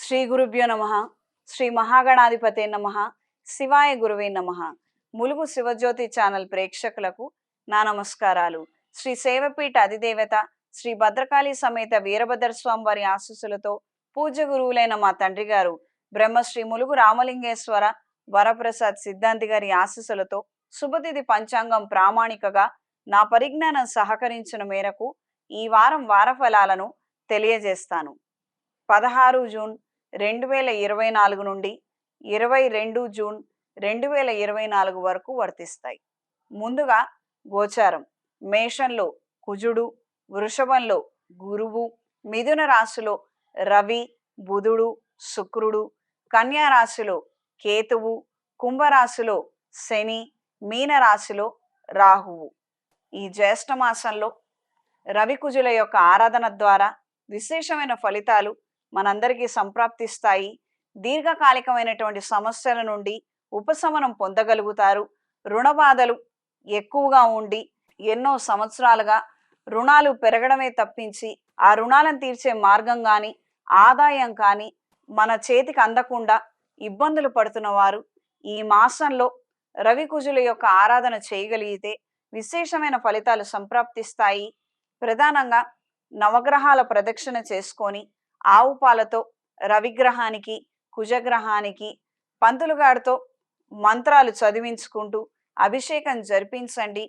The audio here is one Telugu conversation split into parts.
శ్రీ గురుభ్యో నమ. శ్రీ మహాగణాధిపతే నమ. శివాయ గురువే నమ. ములుగు శివజ్యోతి ఛానల్ ప్రేక్షకులకు నా నమస్కారాలు. శ్రీ సేవపీఠ అధిదేవత శ్రీ భద్రకాళి సమేత వీరభద్రస్వామి వారి ఆశీస్సులతో పూజ్య గురువులైన మా తండ్రి గారు బ్రహ్మశ్రీ ములుగు రామలింగేశ్వర వరప్రసాద్ సిద్ధాంతి గారి ఆశీస్సులతో శుభతిథి పంచాంగం ప్రామాణికగా నా పరిజ్ఞానం సహకరించిన మేరకు ఈ వారం వారఫలాలను తెలియజేస్తాను. 16 జూన్ 2024 నుండి 22 జూన్ 2024 వరకు వర్తిస్తాయి. ముందుగా గోచారం: మేషంలో కుజుడు, వృషభంలో గురువు, మిథున రాశిలో రవి, బుధుడు, శుక్రుడు, కన్యా రాశిలో కేతువు, కుంభరాశిలో శని, మీన రాశిలో రాహువు. ఈ జ్యేష్ఠ మాసంలో రవి కుజుల యొక్క ఆరాధన ద్వారా విశేషమైన ఫలితాలు మనందరికీ సంప్రాప్తిస్తాయి. దీర్ఘకాలికమైనటువంటి సమస్యల నుండి ఉపశమనం పొందగలుగుతారు. రుణ బాధలు ఎక్కువగా ఉండి ఎన్నో సంవత్సరాలుగా రుణాలు పెరగడమే తప్పించి ఆ రుణాలను తీర్చే మార్గం కానీ ఆదాయం కానీ మన చేతికి అందకుండా ఇబ్బందులు పడుతున్న వారు ఈ మాసంలో రవి కుజుల యొక్క ఆరాధన చేయగలిగితే విశేషమైన ఫలితాలు సంప్రాప్తిస్తాయి. ప్రధానంగా నవగ్రహాల ప్రదక్షిణ చేసుకొని ఆవు పాలతో రవిగ్రహానికి, కుజగ్రహానికి పంతులుగాడితో మంత్రాలు చదివించుకుంటూ అభిషేకం జరిపించండి.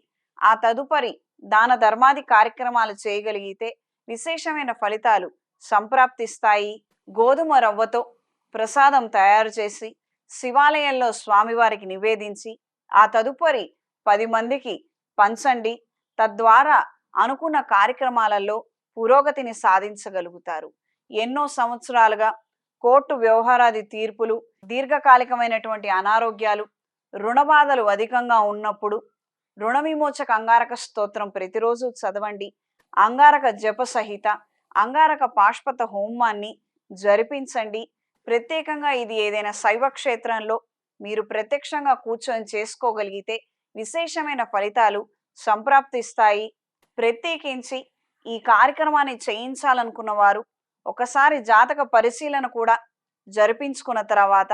ఆ తదుపరి దాన ధర్మాది కార్యక్రమాలు చేయగలిగితే విశేషమైన ఫలితాలు సంప్రాప్తిస్తాయి. గోధుమ రవ్వతో ప్రసాదం తయారు చేసి శివాలయంలో స్వామివారికి నివేదించి ఆ తదుపరి 10 మందికి పంచండి. తద్వారా అనుకున్న కార్యక్రమాలలో పురోగతిని సాధించగలుగుతారు. ఎన్నో సంవత్సరాలుగా కోర్టు వ్యవహారాది తీర్పులు, దీర్ఘకాలికమైనటువంటి అనారోగ్యాలు, రుణబాధలు అధికంగా ఉన్నప్పుడు రుణ విమోచక అంగారక స్తోత్రం ప్రతిరోజు చదవండి. అంగారక జప సహిత అంగారక పాష్పత హోమాన్ని జరిపించండి. ప్రత్యేకంగా ఇది ఏదైనా శైవ క్షేత్రంలో మీరు ప్రత్యక్షంగా కూర్చొని చేసుకోగలిగితే విశేషమైన ఫలితాలు సంప్రాప్తిస్తాయి. ప్రత్యేకించి ఈ కార్యక్రమాన్ని చేయించాలనుకున్న వారు ఒకసారి జాతక పరిశీలన కూడా జరిపించుకున్న తర్వాత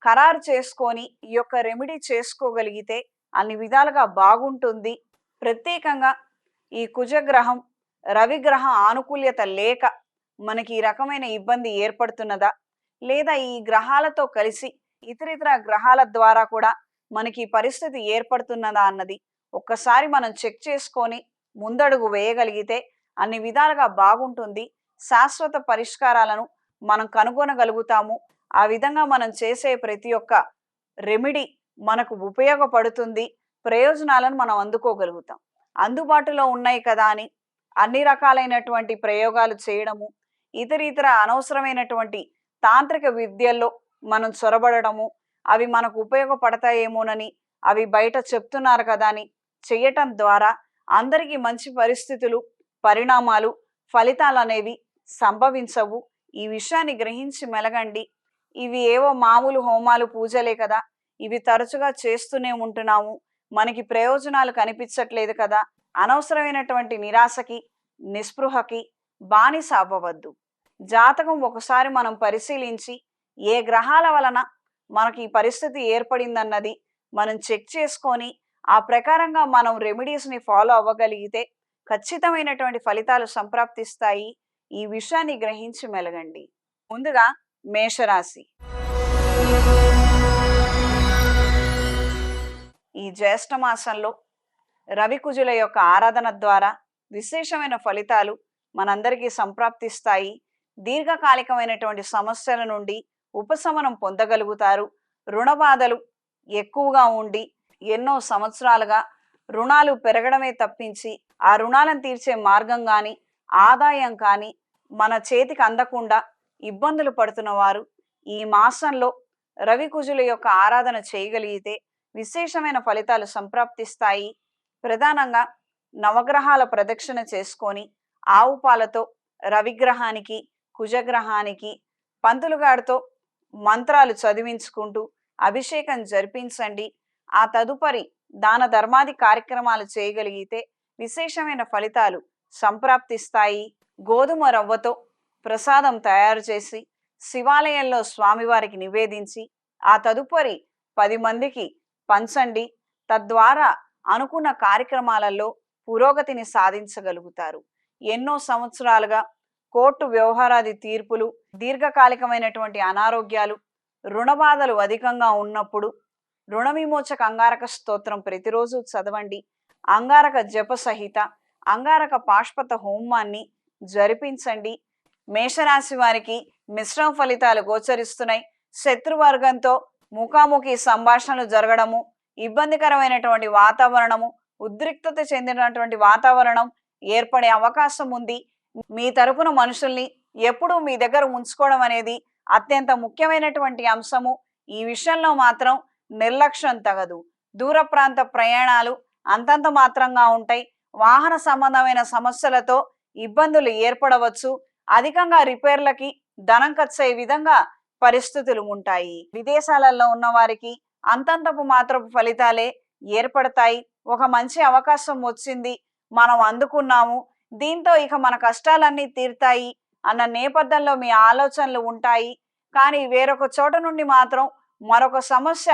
ఖరారు చేసుకొని ఈ యొక్క రెమెడీ చేసుకోగలిగితే అన్ని విధాలుగా బాగుంటుంది. ప్రత్యేకంగా ఈ కుజగ్రహం, రవిగ్రహ ఆనుకూల్యత లేక మనకి ఈ రకమైన ఇబ్బంది ఏర్పడుతున్నదా, లేదా ఈ గ్రహాలతో కలిసి ఇతరితర గ్రహాల ద్వారా కూడా మనకి పరిస్థితి ఏర్పడుతున్నదా అన్నది ఒక్కసారి మనం చెక్ చేసుకొని ముందడుగు వేయగలిగితే అన్ని విధాలుగా బాగుంటుంది. శాశ్వత పరిష్కారాలను మనం కనుగొనగలుగుతాము. ఆ విధంగా మనం చేసే ప్రతి ఒక్క రెమెడీ మనకు ఉపయోగపడుతుంది. ప్రయోజనాలను మనం అందుకోగలుగుతాం. అందుబాటులో ఉన్నాయి కదా అని అన్ని రకాలైనటువంటి ప్రయోగాలు చేయడము, ఇతర అనవసరమైనటువంటి తాంత్రిక విద్యల్లో మనం చొరబడము, అవి మనకు ఉపయోగపడతాయేమోనని అవి బయట చెప్తున్నారు కదా అని చేయటం ద్వారా అందరికీ మంచి పరిస్థితులు, పరిణామాలు, ఫలితాలు అనేవి సంభవించవు. ఈ విషయాన్ని గ్రహించి మెలగండి. ఇవి ఏవో మామూలు హోమాలు, పూజలే కదా, ఇవి తరచుగా చేస్తూనే ఉంటున్నాము, మనకి ప్రయోజనాలు కనిపించట్లేదు కదా, అనవసరమైనటువంటి నిరాశకి, నిస్పృహకి బానిస అవ్వవద్దు. జాతకం ఒకసారి మనం పరిశీలించి ఏ గ్రహాల వలన మనకి ఈ పరిస్థితి ఏర్పడిందన్నది మనం చెక్ చేసుకొని ఆ ప్రకారంగా మనం రెమెడీస్ని ఫాలో అవ్వగలిగితే ఖచ్చితమైనటువంటి ఫలితాలు సంప్రాప్తిస్తాయి. ఈ విషయాన్ని గ్రహించి మెలగండి. ముందుగా మేషరాశి. ఈ జ్యేష్ఠ మాసంలో రవి కుజుల యొక్క ఆరాధన ద్వారా విశేషమైన ఫలితాలు మనందరికీ సంప్రాప్తిస్తాయి. దీర్ఘకాలికమైనటువంటి సమస్యల నుండి ఉపశమనం పొందగలుగుతారు. రుణ బాధలు ఎక్కువగా ఉండి ఎన్నో సంవత్సరాలుగా రుణాలు పెరగడమే తప్పించి ఆ రుణాలను తీర్చే మార్గం కానీ ఆదాయం కానీ మన చేతికి అందకుండా ఇబ్బందులు పడుతున్న వారు ఈ మాసంలో రవి కుజుల యొక్క ఆరాధన చేయగలిగితే విశేషమైన ఫలితాలు సంప్రాప్తిస్తాయి. ప్రధానంగా నవగ్రహాల ప్రదక్షిణ చేసుకొని ఆవు పాలతో రవిగ్రహానికి, కుజగ్రహానికి పంతులుగాడితో మంత్రాలు చదివించుకుంటూ అభిషేకం జరిపించండి. ఆ తదుపరి దాన ధర్మాది కార్యక్రమాలు చేయగలిగితే విశేషమైన ఫలితాలు సంప్రాప్తిస్తాయి. గోధుమ రవ్వతో ప్రసాదం తయారు చేసి శివాలయంలో స్వామివారికి నివేదించి ఆ తదుపరి 10 మందికి పంచండి. తద్వారా అనుకున్న కార్యక్రమాలలో పురోగతిని సాధించగలుగుతారు. ఎన్నో సంవత్సరాలుగా కోర్టు వ్యవహారాది తీర్పులు, దీర్ఘకాలికమైనటువంటి అనారోగ్యాలు, రుణ బాధలు అధికంగా ఉన్నప్పుడు రుణ విమోచక అంగారక స్తోత్రం ప్రతిరోజు చదవండి. అంగారక జప సహిత అంగారక పాష్పత హోమాన్ని జరిపించండి. మేషరాశి వారికి మిశ్రమ ఫలితాలు గోచరిస్తున్నాయి. శత్రువర్గంతో ముఖాముఖి సంభాషణలు జరగడము, ఇబ్బందికరమైనటువంటి వాతావరణము, ఉద్రిక్తత చెందినటువంటి వాతావరణం ఏర్పడే అవకాశం ఉంది. మీ తరపున మనుషుల్ని ఎప్పుడూ మీ దగ్గర ఉంచుకోవడం అనేది అత్యంత ముఖ్యమైనటువంటి అంశము. ఈ విషయంలో మాత్రం నిర్లక్ష్యం తగదు. దూర ప్రాంత ప్రయాణాలు అంతంత మాత్రంగా ఉంటాయి. వాహన సంబంధమైన సమస్యలతో ఇబ్బందులు ఏర్పడవచ్చు. అధికంగా రిపేర్లకి ధనం ఖర్చయ్యే విధంగా పరిస్థితులు ఉంటాయి. విదేశాలలో ఉన్న వారికి అంతంతపు మాత్రపు ఫలితాలే ఏర్పడతాయి. ఒక మంచి అవకాశం వచ్చింది, మనం అందుకున్నాము, దీంతో ఇక మన కష్టాలన్నీ తీరుతాయి అన్న నేపథ్యంలో మీ ఆలోచనలు ఉంటాయి. కానీ వేరొక చోట నుండి మాత్రం మరొక సమస్య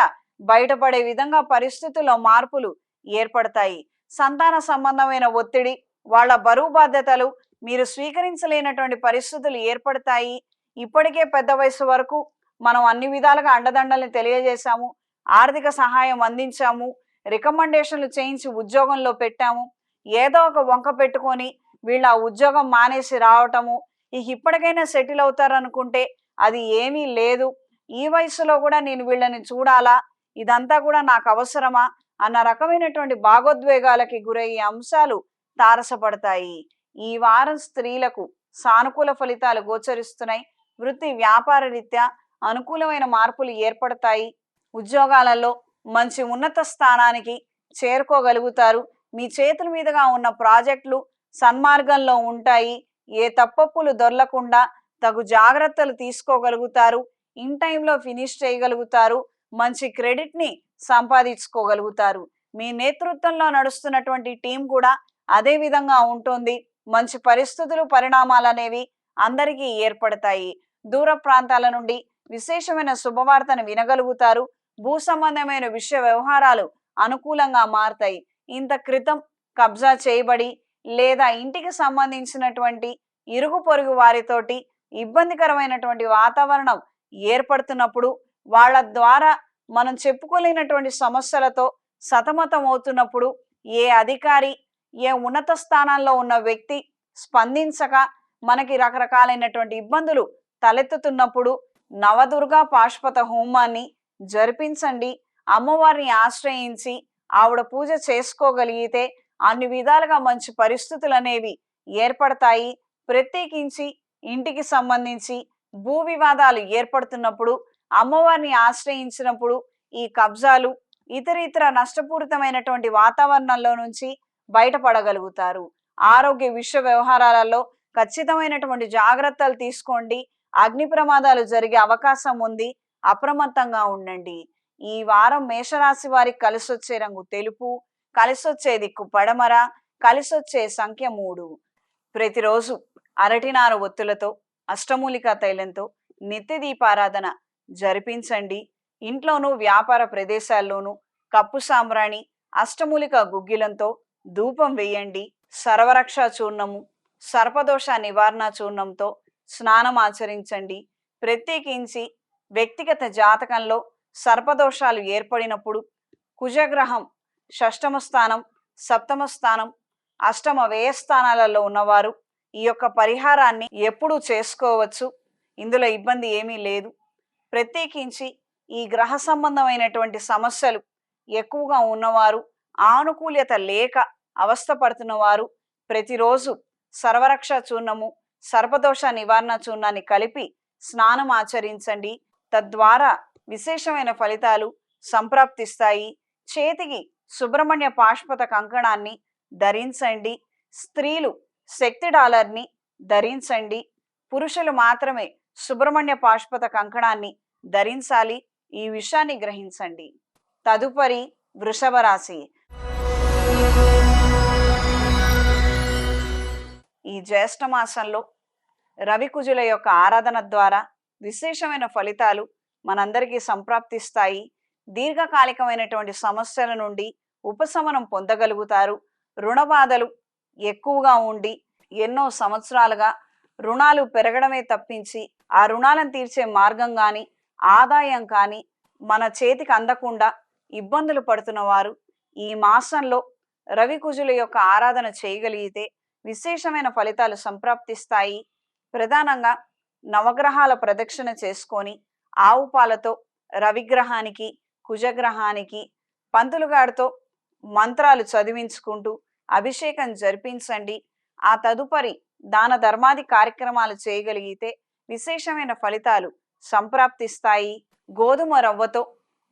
బయటపడే విధంగా పరిస్థితుల్లో మార్పులు ఏర్పడతాయి. సంతాన సంబంధమైన ఒత్తిడి, వాళ్ళ బరువు బాధ్యతలు మీరు స్వీకరించలేనటువంటి పరిస్థితులు ఏర్పడతాయి. ఇప్పటికే పెద్ద వయసు వరకు మనం అన్ని విధాలుగా అండదండల్ని తెలియజేశాము, ఆర్థిక సహాయం అందించాము, రికమెండేషన్లు చేయించి ఉద్యోగంలో పెట్టాము. ఏదో ఒక వంక పెట్టుకొని వీళ్ళ ఉద్యోగం మానేసి రావటము, ఇక ఇప్పటికైనా సెటిల్ అవుతారనుకుంటే అది ఏమీ లేదు. ఈ వయసులో కూడా నేను వీళ్ళని చూడాలా, ఇదంతా కూడా నాకు అవసరమా అన్న రకమైనటువంటి భాగోద్వేగాలకి గురయ్యే అంశాలు తారసపడతాయి. ఈ వారం స్త్రీలకు సానుకూల ఫలితాలు గోచరిస్తున్నాయి. వృత్తి వ్యాపార రీత్యా అనుకూలమైన మార్పులు ఏర్పడతాయి. ఉద్యోగాలలో మంచి ఉన్నత స్థానానికి చేరుకోగలుగుతారు. మీ చేతుల మీదుగా ఉన్న ప్రాజెక్టులు సన్మార్గంలో ఉంటాయి. ఏ తప్పప్పులు దొరలకుండా తగు జాగ్రత్తలు తీసుకోగలుగుతారు. ఇన్ టైంలో ఫినిష్ చేయగలుగుతారు. మంచి క్రెడిట్ని సంపాదించుకోగలుగుతారు. మీ నేతృత్వంలో నడుస్తున్నటువంటి టీం కూడా అదే విధంగా ఉంటుంది. మంచి పరిస్థితులు, పరిణామాలు అనేవి అందరికీ ఏర్పడతాయి. దూర ప్రాంతాల నుండి విశేషమైన శుభవార్తను వినగలుగుతారు. భూ సంబంధమైన విషయ వ్యవహారాలు అనుకూలంగా మారతాయి. ఇంత క్రితం కబ్జా చేయబడి లేదా ఇంటికి సంబంధించినటువంటి ఇరుగు పొరుగు వారితోటి ఇబ్బందికరమైనటువంటి వాతావరణం ఏర్పడుతున్నప్పుడు, వాళ్ళ ద్వారా మనం చెప్పుకోలేనటువంటి సమస్యలతో సతమతం అవుతున్నప్పుడు, ఏ అధికారి, ఏ ఉన్నత స్థానాల్లో ఉన్న వ్యక్తి స్పందించక మనకి రకరకాలైనటువంటి ఇబ్బందులు తలెత్తుతున్నప్పుడు నవదుర్గా పాశుపత హోమాన్ని జరిపించండి. అమ్మవారిని ఆశ్రయించి ఆవిడ పూజ చేసుకోగలిగితే అన్ని విధాలుగా మంచి పరిస్థితులు అనేవి ఏర్పడతాయి. ప్రత్యేకించి ఇంటికి సంబంధించి భూ వివాదాలు ఏర్పడుతున్నప్పుడు అమ్మవారిని ఆశ్రయించినప్పుడు ఈ కబ్జాలు, ఇతర నష్టపూరితమైనటువంటి వాతావరణంలో నుంచి బయటపడగలుగుతారు. ఆరోగ్య విషయ వ్యవహారాలలో ఖచ్చితమైనటువంటి జాగ్రత్తలు తీసుకోండి. అగ్ని ప్రమాదాలు జరిగే అవకాశం ఉంది, అప్రమత్తంగా ఉండండి. ఈ వారం మేషరాశి వారికి కలిసొచ్చే రంగు తెలుపు, కలిసొచ్చే దిక్కు పడమర, కలిసొచ్చే సంఖ్య 3. ప్రతిరోజు అరటినార ఒత్తులతో అష్టమూలికా తైలంతో నిత్య దీపారాధన జరిపించండి. ఇంట్లోనూ వ్యాపార ప్రదేశాల్లోనూ కప్పు సాంబ్రాణి, అష్టమూలిక గుగ్గిలంతో ధూపం వేయండి. సర్వరక్ష చూర్ణము, సర్పదోష నివారణ చూర్ణంతో స్నానం ఆచరించండి. ప్రత్యేకించి వ్యక్తిగత జాతకంలో సర్పదోషాలు ఏర్పడినప్పుడు కుజగ్రహం షష్టమ స్థానం, సప్తమ స్థానం, అష్టమ వ్యయస్థానాలలో ఉన్నవారు ఈ యొక్క పరిహారాన్ని ఎప్పుడూ చేసుకోవచ్చు. ఇందులో ఇబ్బంది ఏమీ లేదు. ప్రత్యేకించి ఈ గ్రహ సంబంధమైనటువంటి సమస్యలు ఎక్కువగా ఉన్నవారు, ఆనుకూల్యత లేక అవస్థపడుతున్న వారు ప్రతిరోజు సర్వరక్ష చూర్ణము, సర్పదోష నివారణ చూర్ణాన్ని కలిపి స్నానం ఆచరించండి. తద్వారా విశేషమైన ఫలితాలు సంప్రాప్తిస్తాయి. చేతికి సుబ్రహ్మణ్య పాశుపత కంకణాన్ని ధరించండి. స్త్రీలు శక్తి డాలర్ని ధరించండి. పురుషులు మాత్రమే సుబ్రహ్మణ్య పాశుపత కంకణాన్ని ధరించాలి. ఈ విషయాన్ని గ్రహించండి. తదుపరి వృషభ రాశి. ఈ జ్యేష్ఠ మాసంలో రవి కుజుల యొక్క ఆరాధన ద్వారా విశేషమైన ఫలితాలు మనందరికీ సంప్రాప్తిస్తాయి. దీర్ఘకాలికమైనటువంటి సమస్యల నుండి ఉపశమనం పొందగలుగుతారు. రుణ బాధలు ఎక్కువగా ఉండి ఎన్నో సంవత్సరాలుగా రుణాలు పెరగడమే తప్పించి ఆ రుణాలను తీర్చే మార్గం కానీ ఆదాయం కానీ మన చేతికి అందకుండా ఇబ్బందులు పడుతున్న వారు ఈ మాసంలో రవి కుజుల యొక్క ఆరాధన చేయగలిగితే విశేషమైన ఫలితాలు సంప్రాప్తిస్తాయి. ప్రధానంగా నవగ్రహాల ప్రదక్షిణ చేసుకొని ఆవు పాలతో రవిగ్రహానికి కుజగ్రహానికి పంతులుగాడితో మంత్రాలు చదివించుకుంటూ అభిషేకం జరిపించండి. ఆ తదుపరి దాన ధర్మాది కార్యక్రమాలు చేయగలిగితే విశేషమైన ఫలితాలు సంప్రాప్తిస్తాయి. గోధుమ రవ్వతో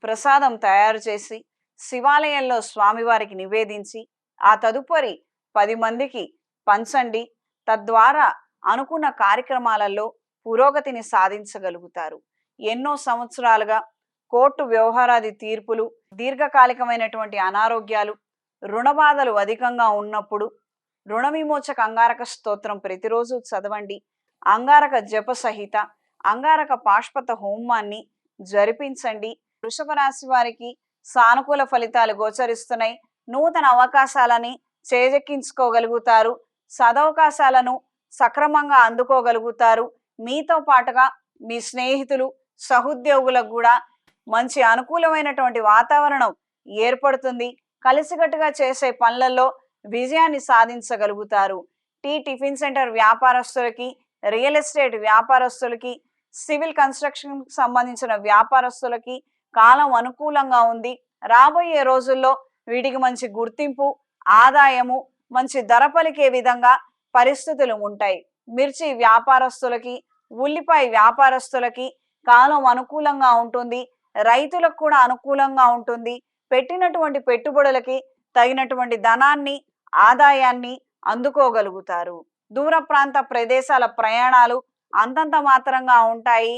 ప్రసాదం తయారు చేసి శివాలయంలో స్వామివారికి నివేదించి ఆ తదుపరి 10 మందికి పంచండి. తద్వారా అనుకున్న కార్యక్రమాలలో పురోగతిని సాధించగలుగుతారు. ఎన్నో సంవత్సరాలుగా కోర్టు వ్యవహారాది తీర్పులు, దీర్ఘకాలికమైనటువంటి అనారోగ్యాలు, రుణ బాధలు అధికంగా ఉన్నప్పుడు రుణ విమోచక అంగారక స్తోత్రం ప్రతిరోజు చదవండి. అంగారక జప సహిత అంగారక పాష్పత హోమాన్ని జరిపించండి. వృషభ రాశి వారికి సానుకూల ఫలితాలు గోచరిస్తున్నాయి. నూతన అవకాశాలని చేజెక్కించుకోగలుగుతారు. సదవకాశాలను సక్రమంగా అందుకోగలుగుతారు. మీతో పాటుగా మీ స్నేహితులు, సహోద్యోగులకు కూడా మంచి అనుకూలమైనటువంటి వాతావరణం ఏర్పడుతుంది. కలిసికట్టుగా చేసే పనులలో విజయాన్ని సాధించగలుగుతారు. టిఫిన్ సెంటర్ వ్యాపారస్తులకి, రియల్ ఎస్టేట్ వ్యాపారస్తులకి, సివిల్ కన్స్ట్రక్షన్ సంబంధించిన వ్యాపారస్తులకి కాలం అనుకూలంగా ఉంది. రాబోయే రోజుల్లో వీటికి మంచి గుర్తింపు, ఆదాయము, మంచి ధర పలికే విధంగా పరిస్థితులు ఉంటాయి. మిర్చి వ్యాపారస్తులకి, ఉల్లిపాయ వ్యాపారస్తులకి కాలం అనుకూలంగా ఉంటుంది. రైతులకు కూడా అనుకూలంగా ఉంటుంది. పెట్టినటువంటి పెట్టుబడులకి తగినటువంటి ధనాన్ని, ఆదాయాన్ని అందుకోగలుగుతారు. దూర ప్రాంత ప్రదేశాల ప్రయాణాలు అంతంత మాత్రంగా ఉంటాయి.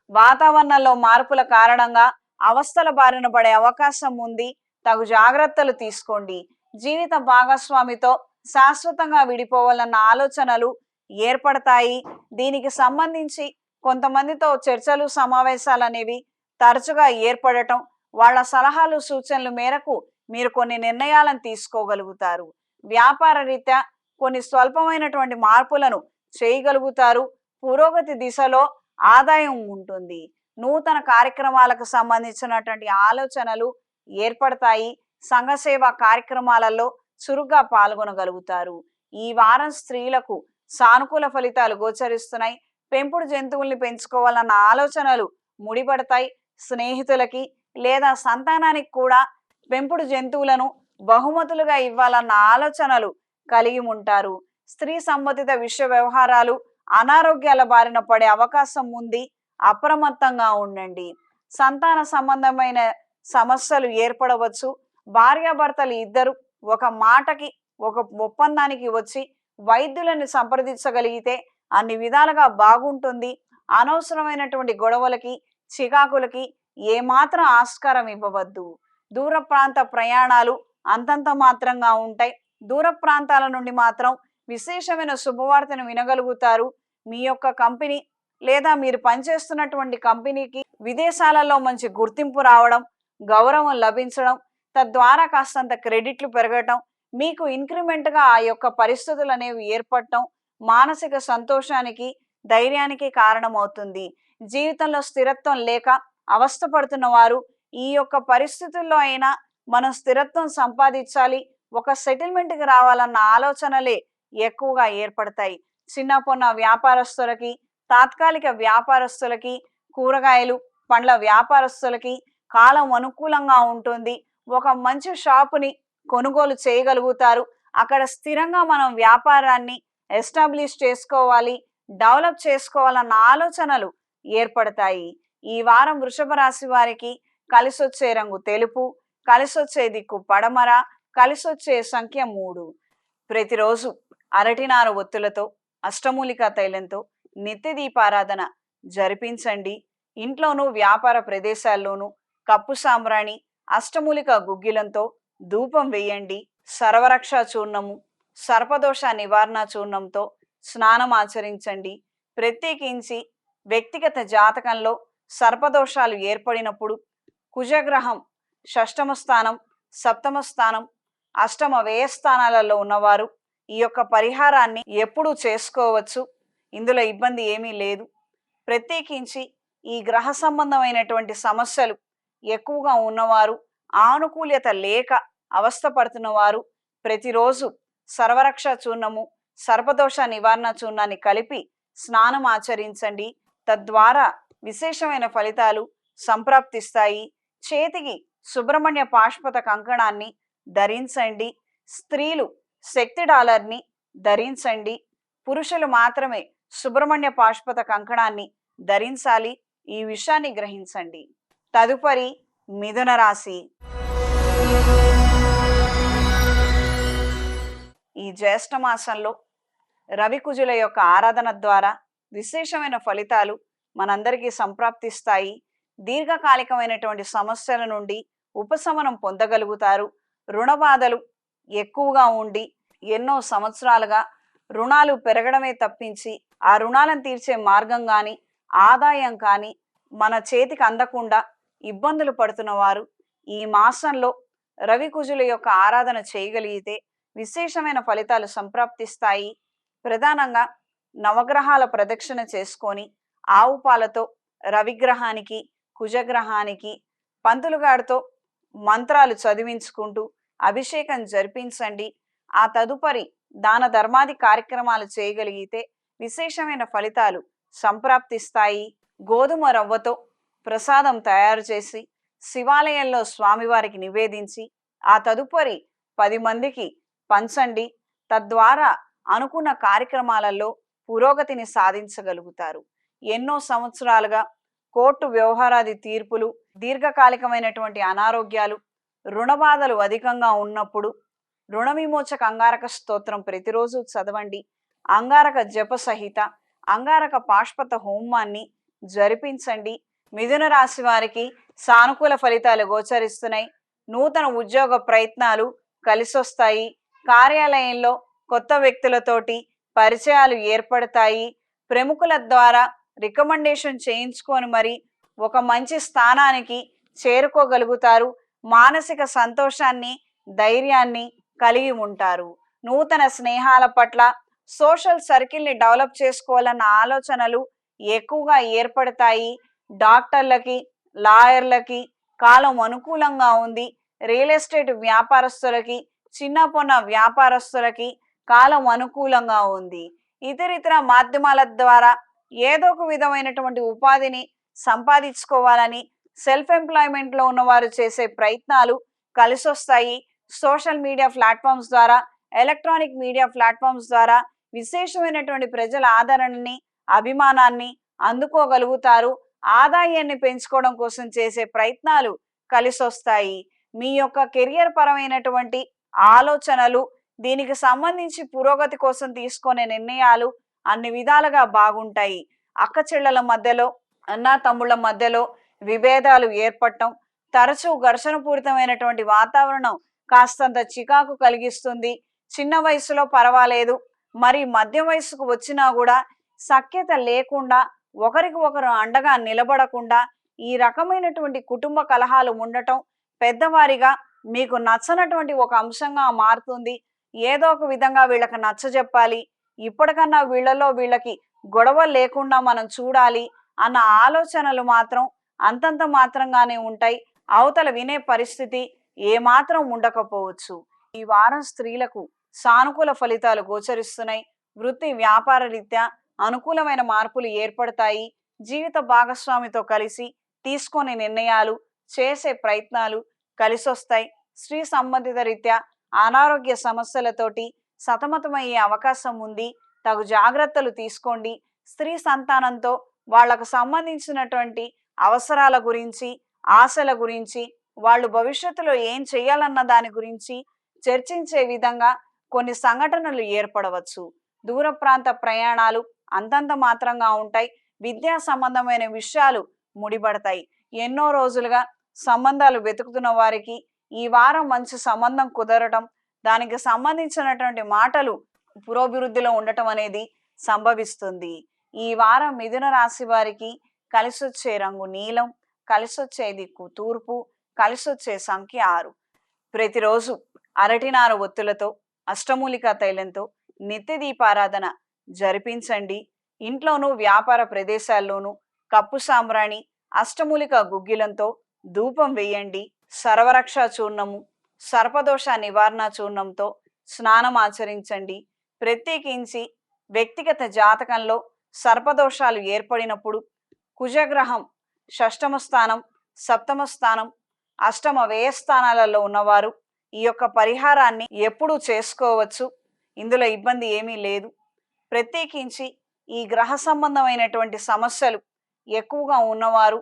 వాతావరణంలో మార్పుల కారణంగా అవస్థల బారిన పడే అవకాశం ఉంది. తగు జాగ్రత్తలు తీసుకోండి. జీవిత భాగస్వామితో శాశ్వతంగా విడిపోవాలన్న ఆలోచనలు ఏర్పడతాయి. దీనికి సంబంధించి కొంతమందితో చర్చలు, సమావేశాలు అనేవి తరచుగా ఏర్పడటం, వాళ్ళ సలహాలు, సూచనల మేరకు మీరు కొన్ని నిర్ణయాలను తీసుకోగలుగుతారు. వ్యాపార రీత్యా కొన్ని స్వల్పమైనటువంటి మార్పులను చేయగలుగుతారు. పురోగతి దిశలో ఆదాయం ఉంటుంది. నూతన కార్యక్రమాలకు సంబంధించినటువంటి ఆలోచనలు ఏర్పడతాయి. సంఘ సేవా కార్యక్రమాలలో చురుగ్గా పాల్గొనగలుగుతారు. ఈ వారం స్త్రీలకు సానుకూల ఫలితాలు గోచరిస్తున్నాయి. పెంపుడు జంతువుల్ని పెంచుకోవాలన్న ఆలోచనలు ముడిపడతాయి. స్నేహితులకి లేదా సంతానానికి కూడా పెంపుడు జంతువులను బహుమతులుగా ఇవ్వాలన్న ఆలోచనలు కలిగి ఉంటారు. స్త్రీ సంబంధిత విషయ వ్యవహారాలు అనారోగ్యాల బారిన పడే అవకాశం ఉంది. అప్రమత్తంగా ఉండండి. సంతాన సంబంధమైన సమస్యలు ఏర్పడవచ్చు. భార్యాభర్తలు ఇద్దరు ఒక మాటకి, ఒక ఒప్పందానికి వచ్చి వైద్యులను సంప్రదించగలిగితే అన్ని విధాలుగా బాగుంటుంది. అనవసరమైనటువంటి గొడవలకి, చికాకులకి ఏమాత్రం ఆస్కారం ఇవ్వవద్దు. దూర ప్రాంత ప్రయాణాలు అంతంత మాత్రంగా ఉంటాయి. దూర ప్రాంతాల నుండి మాత్రం విశేషమైన శుభవార్తను వినగలుగుతారు. మీ యొక్క కంపెనీ లేదా మీరు పనిచేస్తున్నటువంటి కంపెనీకి విదేశాలలో మంచి గుర్తింపు రావడం, గౌరవం లభించడం, తద్వారా కాస్తంత క్రెడిట్లు పెరగటం, మీకు ఇంక్రిమెంట్గా ఆ యొక్క పరిస్థితులు అనేవి ఏర్పడటం మానసిక సంతోషానికి, ధైర్యానికి కారణమవుతుంది. జీవితంలో స్థిరత్వం లేక అవస్థపడుతున్న వారు ఈ యొక్క పరిస్థితుల్లో అయినా మనం స్థిరత్వం సంపాదించాలి, ఒక సెటిల్మెంట్కి రావాలన్న ఆలోచనలే ఎక్కువగా ఏర్పడతాయి. చిన్న పొన్న వ్యాపారస్తులకి, తాత్కాలిక వ్యాపారస్తులకి, కూరగాయలు పండ్ల వ్యాపారస్తులకి కాలం అనుకూలంగా ఉంటుంది. ఒక మంచి షాపుని కొనుగోలు చేయగలుగుతారు. అక్కడ స్థిరంగా మనం వ్యాపారాన్ని ఎస్టాబ్లిష్ చేసుకోవాలి, డెవలప్ చేసుకోవాలన్న ఆలోచనలు ఏర్పడతాయి. ఈ వారం వృషభ రాశి వారికి కలిసొచ్చే రంగు తెలుపు, కలిసొచ్చే దిక్కు పడమర, కలిసొచ్చే సంఖ్య 3. ప్రతిరోజు అరటినార ఒత్తులతో, అష్టమూలికా తైలంతో నిత్య దీపారాధన జరిపించండి. ఇంట్లోనూ వ్యాపార ప్రదేశాల్లోనూ కప్పు సాంబ్రాణి, అష్టమూలిక గుగ్గిలంతో ధూపం వేయండి. సర్వరక్ష చూర్ణము, సర్పదోష నివారణ చూర్ణంతో స్నానం ఆచరించండి. ప్రత్యేకించి వ్యక్తిగత జాతకంలో సర్పదోషాలు ఏర్పడినప్పుడు కుజగ్రహం షష్టమ స్థానం, సప్తమ స్థానం, అష్టమ వ్యయ స్థానాలలో ఉన్నవారు ఈ యొక్క పరిహారాన్ని ఎప్పుడూ చేసుకోవచ్చు. ఇందులో ఇబ్బంది ఏమీ లేదు. ప్రత్యేకించి ఈ గ్రహ సంబంధమైనటువంటి సమస్యలు ఎక్కువగా ఉన్నవారు, ఆనుకూల్యత లేక అవస్థపడుతున్న వారు ప్రతిరోజు సర్వరక్ష చూర్ణము, సర్పదోష నివారణ చూర్ణాన్ని కలిపి స్నానం ఆచరించండి. తద్వారా విశేషమైన ఫలితాలు సంప్రాప్తిస్తాయి. చేతికి సుబ్రహ్మణ్య పాశుపత కంకణాన్ని ధరించండి. స్త్రీలు శక్తి డాలర్ని ధరించండి. పురుషులు మాత్రమే సుబ్రహ్మణ్య పాశుపత కంకణాన్ని ధరించాలి. ఈ విషయాన్ని గ్రహించండి. తదుపరి మిథున రాశి. ఈ జ్యేష్ఠ మాసంలో రవికుజుల యొక్క ఆరాధన ద్వారా విశేషమైన ఫలితాలు మనందరికీ సంప్రాప్తిస్తాయి. దీర్ఘకాలికమైనటువంటి సమస్యల నుండి ఉపశమనం పొందగలుగుతారు. రుణ బాధలు ఎక్కువగా ఉండి ఎన్నో సంవత్సరాలుగా రుణాలు పెరగడమే తప్పించి ఆ రుణాలను తీర్చే మార్గం కానీ ఆదాయం కానీ మన చేతికి అందకుండా ఇబ్బందులు పడుతున్న వారు ఈ మాసంలో రవికుజుల యొక్క ఆరాధన చేయగలిగితే విశేషమైన ఫలితాలు సంప్రాప్తిస్తాయి. ప్రధానంగా నవగ్రహాల ప్రదక్షిణ చేసుకొని ఆవు పాలతో రవిగ్రహానికి, కుజగ్రహానికి పంతులుగాడితో మంత్రాలు చదివించుకుంటూ అభిషేకం జరిపించండి. ఆ తదుపరి దాన ధర్మాది కార్యక్రమాలు చేయగలిగితే విశేషమైన ఫలితాలు సంప్రాప్తిస్తాయి. గోధుమ రవ్వతో ప్రసాదం తయారు చేసి శివాలయంలో స్వామివారికి నివేదించి ఆ తదుపరి 10 మందికి పంచండి. తద్వారా అనుకున్న కార్యక్రమాలలో పురోగతిని సాధించగలుగుతారు. ఎన్నో సంవత్సరాలుగా కోర్టు వ్యవహారాది తీర్పులు, దీర్ఘకాలికమైనటువంటి అనారోగ్యాలు, రుణబాధలు అధికంగా ఉన్నప్పుడు రుణ విమోచక అంగారక స్తోత్రం ప్రతిరోజు చదవండి. అంగారక జప సహిత అంగారక పాశుపత హోమాన్ని జరిపించండి. మిథున రాశి వారికి సానుకూల ఫలితాలు గోచరిస్తున్నాయి. నూతన ఉద్యోగ ప్రయత్నాలు కలిసొస్తాయి. కార్యాలయంలో కొత్త వ్యక్తులతోటి పరిచయాలు ఏర్పడతాయి. ప్రముఖుల ద్వారా రికమెండేషన్ చేయించుకొని మరి ఒక మంచి స్థానానికి చేరుకోగలుగుతారు. మానసిక సంతోషాన్ని, ధైర్యాన్ని కలిగి ఉంటారు. నూతన స్నేహాల పట్ల సోషల్ సర్కిల్ని డెవలప్ చేసుకోవాలన్న ఆలోచనలు ఎక్కువగా ఏర్పడతాయి. డాక్టర్లకి, లాయర్లకి కాలం అనుకూలంగా ఉంది. రియల్ ఎస్టేట్ వ్యాపారస్తులకి, చిన్న పొన్న వ్యాపారస్తులకి కాలం అనుకూలంగా ఉంది. ఇతరితర మాధ్యమాల ద్వారా ఏదో ఒక విధమైనటువంటి ఉపాధిని సంపాదించుకోవాలని సెల్ఫ్ ఎంప్లాయ్మెంట్లో ఉన్నవారు చేసే ప్రయత్నాలు కలిసొస్తాయి. సోషల్ మీడియా ప్లాట్ఫామ్స్ ద్వారా, ఎలక్ట్రానిక్ మీడియా ప్లాట్ఫామ్స్ ద్వారా విశేషమైనటువంటి ప్రజల ఆదరణని, అభిమానాన్ని అందుకోగలుగుతారు. ఆదాయాన్ని పెంచుకోవడం కోసం చేసే ప్రయత్నాలు కలిసొస్తాయి. మీ యొక్క కెరియర్ పరమైనటువంటి ఆలోచనలు, దీనికి సంబంధించి పురోగతి కోసం తీసుకునే నిర్ణయాలు అన్ని విధాలుగా బాగుంటాయి. అక్క చెల్లెల మధ్యలో, అన్నా తమ్ముళ్ళ మధ్యలో విభేదాలు ఏర్పడటం, తరచూ ఘర్షణపూరితమైనటువంటి వాతావరణం కాస్తంత చికాకు కలిగిస్తుంది. చిన్న వయసులో పర్వాలేదు, మరి మధ్య వయసుకు వచ్చినా కూడా సఖ్యత లేకుండా, ఒకరికి ఒకరు అండగా నిలబడకుండా ఈ రకమైనటువంటి కుటుంబ కలహాలు ఉండటం పెద్దవారిగా మీకు నచ్చనటువంటి ఒక అంశంగా మారుతుంది. ఏదో ఒక విధంగా వీళ్ళకి నచ్చజెప్పాలి, ఇప్పటికన్నా వీళ్ళకి గొడవ లేకుండా మనం చూడాలి అన్న ఆలోచనలు మాత్రం అంతంత మాత్రంగానే ఉంటాయి. అవతల వినే పరిస్థితి ఏమాత్రం ఉండకపోవచ్చు. ఈ వారం స్త్రీలకు సానుకూల ఫలితాలు గోచరిస్తున్నాయి. వృత్తి వ్యాపార రీత్యా అనుకూలమైన మార్పులు ఏర్పడతాయి. జీవిత భాగస్వామితో కలిసి తీసుకునే నిర్ణయాలు, చేసే ప్రయత్నాలు కలిసొస్తాయి. స్త్రీ సంబంధిత రీత్యా అనారోగ్య సమస్యలతోటి సతమతమయ్యే అవకాశం ఉంది. తగు జాగ్రత్తలు తీసుకోండి. స్త్రీ సంతానంతో వాళ్లకు సంబంధించినటువంటి అవసరాల గురించి, ఆశల గురించి, వాళ్ళు భవిష్యత్తులో ఏం చేయాలన్న దాని గురించి చర్చించే విధంగా కొన్ని సంఘటనలు ఏర్పడవచ్చు. దూర ప్రాంత ప్రయాణాలు అంతంత మాత్రంగా ఉంటాయి. విద్యా సంబంధమైన విషయాలు ముడిపడతాయి. ఎన్నో రోజులుగా సంబంధాలు వెతుకుతున్న వారికి ఈ వారం మంచి సంబంధం కుదరటం, దానికి సంబంధించినటువంటి మాటలు పురోభివృద్ధిలో ఉండటం అనేది సంభవిస్తుంది. ఈ వారం మిథున రాశి వారికి కలిసొచ్చే రంగు నీలం, కలిసొచ్చే దిక్కు తూర్పు, కలిసొచ్చే సంఖ్య 6. ప్రతిరోజు అరటినార ఒత్తులతో అష్టమూలికా తైలంతో నిత్య దీపారాధన జరిపించండి. ఇంట్లోనూ వ్యాపార ప్రదేశాల్లోనూ కప్పు సాంబ్రాణి అష్టమూలిక గుగ్గిలంతో ధూపం వేయండి. సర్వరక్ష చూర్ణము, సర్పదోష నివారణ చూర్ణంతో స్నానం ఆచరించండి. ప్రత్యేకించి వ్యక్తిగత జాతకంలో సర్పదోషాలు ఏర్పడినప్పుడు కుజగ్రహం షష్టమ స్థానం, సప్తమ స్థానం, అష్టమ వ్యయస్థానాలలో ఉన్నవారు ఈ యొక్క పరిహారాన్ని ఎప్పుడూ చేసుకోవచ్చు. ఇందులో ఇబ్బంది ఏమీ లేదు. ప్రత్యేకించి ఈ గ్రహ సంబంధమైనటువంటి సమస్యలు ఎక్కువగా ఉన్నవారు,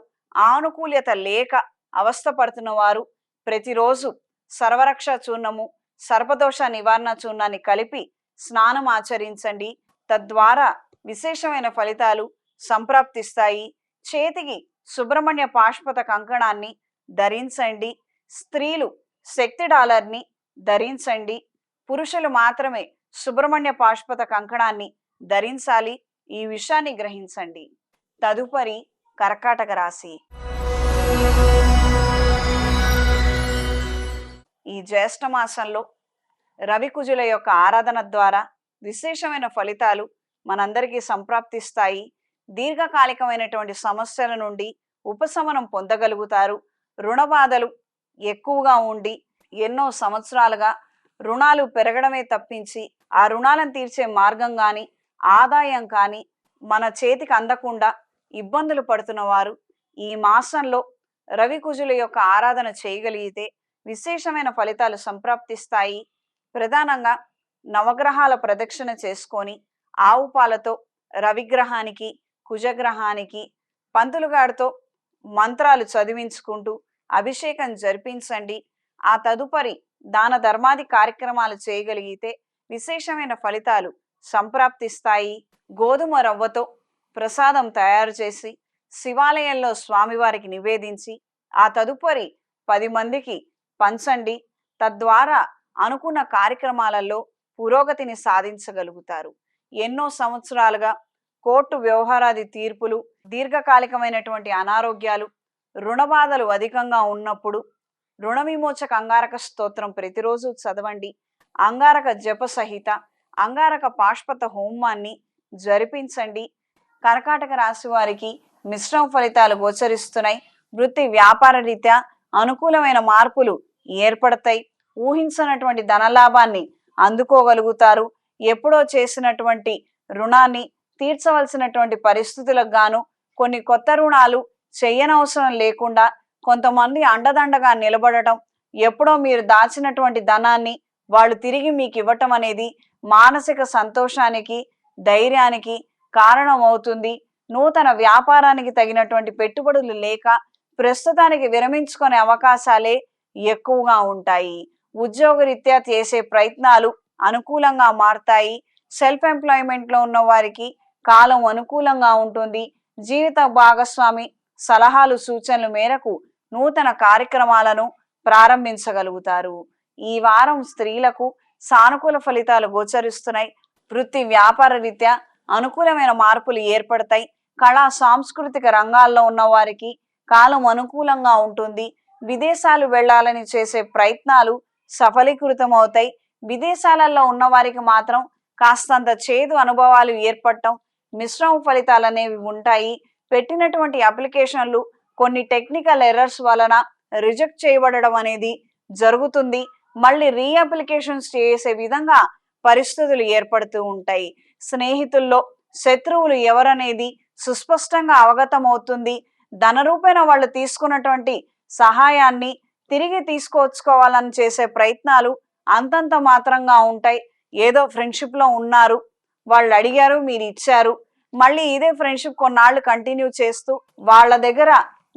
ఆనుకూల్యత లేక అవస్థపడుతున్న వారు ప్రతిరోజు సర్వరక్ష చూర్ణము, సర్పదోష నివారణ చూర్ణాన్ని కలిపి స్నానం ఆచరించండి. తద్వారా విశేషమైన ఫలితాలు సంప్రాప్తిస్తాయి. చేతికి సుబ్రహ్మణ్య పాశుపత కంకణాన్ని ధరించండి. స్త్రీలు శక్తి డాలర్ని ధరించండి. పురుషులు మాత్రమే సుబ్రహ్మణ్య పాశుపత కంకణాన్ని ధరించాలి. ఈ విషయాన్ని గ్రహించండి. తదుపరి కర్కాటక రాశి. ఈ జ్యేష్ఠ మాసంలో రవికుజుల యొక్క ఆరాధన ద్వారా విశేషమైన ఫలితాలు మనందరికీ సంప్రాప్తిస్తాయి. దీర్ఘకాలికమైనటువంటి సమస్యల నుండి ఉపశమనం పొందగలుగుతారు. రుణ బాధలు ఎక్కువగా ఉండి ఎన్నో సంవత్సరాలుగా రుణాలు పెరగడమే తప్పించి ఆ రుణాలను తీర్చే మార్గం కానీ ఆదాయం కానీ మన చేతికి అందకుండా ఇబ్బందులు పడుతున్న వారు ఈ మాసంలో రవికుజుల యొక్క ఆరాధన చేయగలిగితే విశేషమైన ఫలితాలు సంప్రాప్తిస్తాయి. ప్రధానంగా నవగ్రహాల ప్రదక్షిణ చేసుకొని ఆవు పాలతో రవిగ్రహానికి, కుజగ్రహానికి పంతులుగాడితో మంత్రాలు చదివించుకుంటూ అభిషేకం జరిపించండి. ఆ తదుపరి దాన ధర్మాది కార్యక్రమాలు చేయగలిగితే విశేషమైన ఫలితాలు సంప్రాప్తిస్తాయి. గోధుమ రవ్వతో ప్రసాదం తయారు చేసి శివాలయంలో స్వామివారికి నివేదించి ఆ తదుపరి 10 మందికి పంచండి. తద్వారా అనుకున్న కార్యక్రమాలలో పురోగతిని సాధించగలుగుతారు. ఎన్నో సంవత్సరాలుగా కోర్టు వ్యవహారాది తీర్పులు, దీర్ఘకాలికమైనటువంటి అనారోగ్యాలు, రుణబాధలు అధికంగా ఉన్నప్పుడు రుణ విమోచక అంగారక స్తోత్రం ప్రతిరోజు చదవండి. అంగారక జప సహిత అంగారక పాశుపత హోమాన్ని జరిపించండి. కర్కాటక రాశి వారికి మిశ్రమ ఫలితాలు గోచరిస్తున్నాయి. వృత్తి వ్యాపార రీత్యా అనుకూలమైన మార్పులు ఏర్పడతాయి. ఊహించినటువంటి ధనలాభాన్ని అందుకోగలుగుతారు. ఎప్పుడో చేసినటువంటి రుణాన్ని తీర్చవలసినటువంటి పరిస్థితులకు గాను కొన్ని కొత్త రుణాలు చెయ్యనవసరం లేకుండా కొంతమంది అండదండగా నిలబడటం, ఎప్పుడో మీరు దాచినటువంటి ధనాన్ని వాళ్ళు తిరిగి మీకు ఇవ్వటం అనేది మానసిక సంతోషానికి, ధైర్యానికి కారణం అవుతుంది. నూతన వ్యాపారానికి తగినటువంటి పెట్టుబడులు లేక ప్రస్తుతానికి విరమించుకునే అవకాశాలే ఎక్కువగా ఉంటాయి. ఉద్యోగరీత్యా చేసే ప్రయత్నాలు అనుకూలంగా మారతాయి. సెల్ఫ్ ఎంప్లాయ్మెంట్లో ఉన్న వారికి కాలం అనుకూలంగా ఉంటుంది. జీవిత భాగస్వామి సలహాలు సూచనల మేరకు నూతన కార్యక్రమాలను ప్రారంభించగలుగుతారు. ఈ వారం స్త్రీలకు సానుకూల ఫలితాలు గోచరిస్తున్నాయి. వృత్తి వ్యాపార రీత్యా అనుకూలమైన మార్పులు ఏర్పడతాయి. కళా సాంస్కృతిక రంగాల్లో ఉన్న వారికి కాలం అనుకూలంగా ఉంటుంది. విదేశాలు వెళ్ళాలని చేసే ప్రయత్నాలు సఫలీకృతం అవుతాయి. విదేశాలలో ఉన్న వారికి మాత్రం కాస్తంత చేదు అనుభవాలు ఏర్పడటం, మిశ్రమ ఫలితాలు అనేవి ఉంటాయి. పెట్టినటువంటి అప్లికేషన్లు కొన్ని టెక్నికల్ ఎర్రర్స్ వలన రిజెక్ట్ చేయబడడం అనేది జరుగుతుంది. మళ్ళీ రీఅప్లికేషన్స్ చేసే విధంగా పరిస్థితులు ఏర్పడుతూ ఉంటాయి. స్నేహితుల్లో శత్రువులు ఎవరనేది సుస్పష్టంగా అవగతమవుతుంది. ధన రూపేణ వాళ్ళు తీసుకున్నటువంటి సహాయాన్ని తిరిగి తీసుకొచ్చుకోవాలని చేసే ప్రయత్నాలు అంతంత మాత్రంగా ఉంటాయి. ఏదో ఫ్రెండ్షిప్లో ఉన్నారు, వాళ్ళు అడిగారు, మీరు ఇచ్చారు, మళ్ళీ ఇదే ఫ్రెండ్షిప్ కొన్నాళ్ళు కంటిన్యూ చేస్తూ వాళ్ళ దగ్గర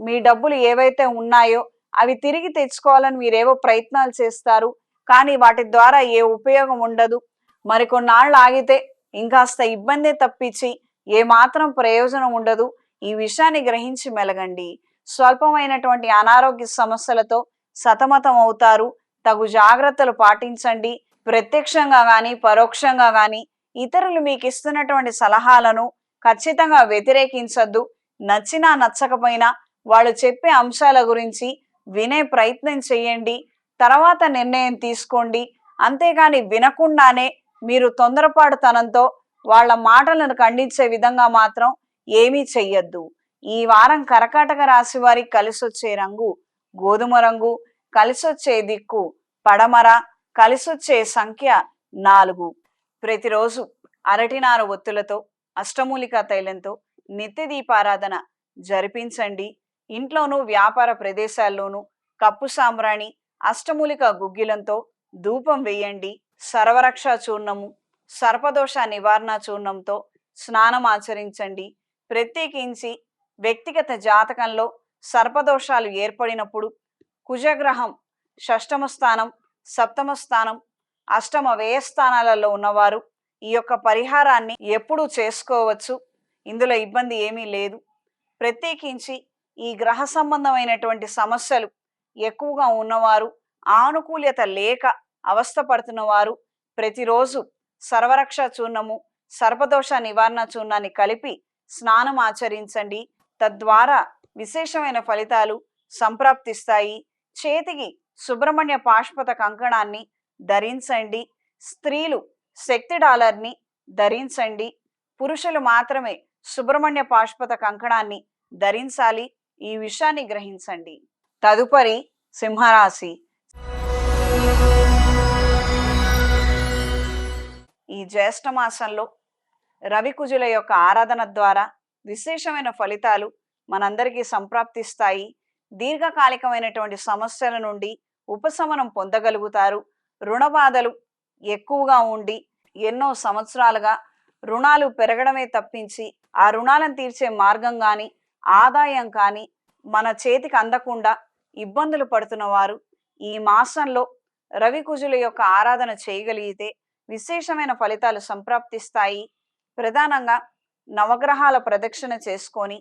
మీ డబ్బులు ఏవైతే ఉన్నాయో అవి తిరిగి తెచ్చుకోవాలని మీరేవో ప్రయత్నాలు చేస్తారు. కానీ వాటి ద్వారా ఏ ఉపయోగం ఉండదు. మరికొన్నాళ్ళు ఆగితే ఇంకాస్త ఇబ్బందే తప్పించి ఏమాత్రం ప్రయోజనం ఉండదు. ఈ విషయాన్ని గ్రహించి మెలగండి. స్వల్పమైనటువంటి అనారోగ్య సమస్యలతో సతమతం అవుతారు. తగు జాగ్రత్తలు పాటించండి. ప్రత్యక్షంగా కానీ పరోక్షంగా కానీ ఇతరులు మీకు ఇస్తున్నటువంటి సలహాలను ఖచ్చితంగా వ్యతిరేకించద్దు. నచ్చినా నచ్చకపోయినా వాళ్ళు చెప్పే అంశాల గురించి వినే ప్రయత్నం చేయండి. తర్వాత నిర్ణయం తీసుకోండి. అంతేగాని వినకుండానే మీరు తొందరపాటుతనంతో వాళ్ళ మాటలను ఖండించే విధంగా మాత్రం ఏమీ చెయ్యొద్దు. ఈ వారం కర్కాటక రాశి వారికి కలిసొచ్చే రంగు గోధుమ రంగు, కలిసొచ్చే దిక్కు పడమర, కలిసొచ్చే సంఖ్య 4. ప్రతిరోజు అరటినార ఒత్తులతో అష్టమూలికా తైలంతో నిత్య దీపారాధన జరిపించండి. ఇంట్లోనూ వ్యాపార ప్రదేశాల్లోనూ కప్పు సాంబ్రాణి అష్టమూలిక గుగ్గిలంతో ధూపం వేయండి. సర్వరక్ష చూర్ణము, సర్పదోష నివారణ చూర్ణంతో స్నానం ఆచరించండి. ప్రత్యేకించి వ్యక్తిగత జాతకంలో సర్పదోషాలు ఏర్పడినప్పుడు కుజగ్రహం షష్టమ స్థానం, సప్తమ స్థానం, అష్టమ వ్యయస్థానాలలో ఉన్నవారు ఈ యొక్క పరిహారాన్ని ఎప్పుడూ చేసుకోవచ్చు. ఇందులో ఇబ్బంది ఏమీ లేదు. ప్రత్యేకించి ఈ గ్రహ సంబంధమైనటువంటి సమస్యలు ఎక్కువగా ఉన్నవారు, ఆనుకూల్యత లేక అవస్థపడుతున్నవారు ప్రతిరోజు సర్వరక్ష చూర్ణము, సర్పదోష నివారణ చూర్ణాన్ని కలిపి స్నానం ఆచరించండి. తద్వారా విశేషమైన ఫలితాలు సంప్రాప్తిస్తాయి. చేతికి సుబ్రహ్మణ్య పాశుపత కంకణాన్ని ధరించండి. స్త్రీలు శక్తి డాలర్ని ధరించండి. పురుషులు మాత్రమే సుబ్రహ్మణ్య పాశుపత కంకణాన్ని ధరించాలి. ఈ విషయాన్ని గ్రహించండి. తదుపరి సింహరాశి. ఈ జ్యేష్ఠ మాసంలో రవికుజుల యొక్క ఆరాధన ద్వారా విశేషమైన ఫలితాలు మనందరికీ సంప్రాప్తిస్తాయి. దీర్ఘకాలికమైనటువంటి సమస్యల నుండి ఉపశమనం పొందగలుగుతారు. రుణ బాధలు ఎక్కువగా ఉండి ఎన్నో సంవత్సరాలుగా రుణాలు పెరగడమే తప్పించి ఆ రుణాలను తీర్చే మార్గం కానీ ఆదాయం కానీ మన చేతికి అందకుండా ఇబ్బందులు పడుతున్న వారు ఈ మాసంలో రవికుజుల యొక్క ఆరాధన చేయగలిగితే విశేషమైన ఫలితాలు సంప్రాప్తిస్తాయి. ప్రధానంగా నవగ్రహాల ప్రదక్షిణ చేసుకొని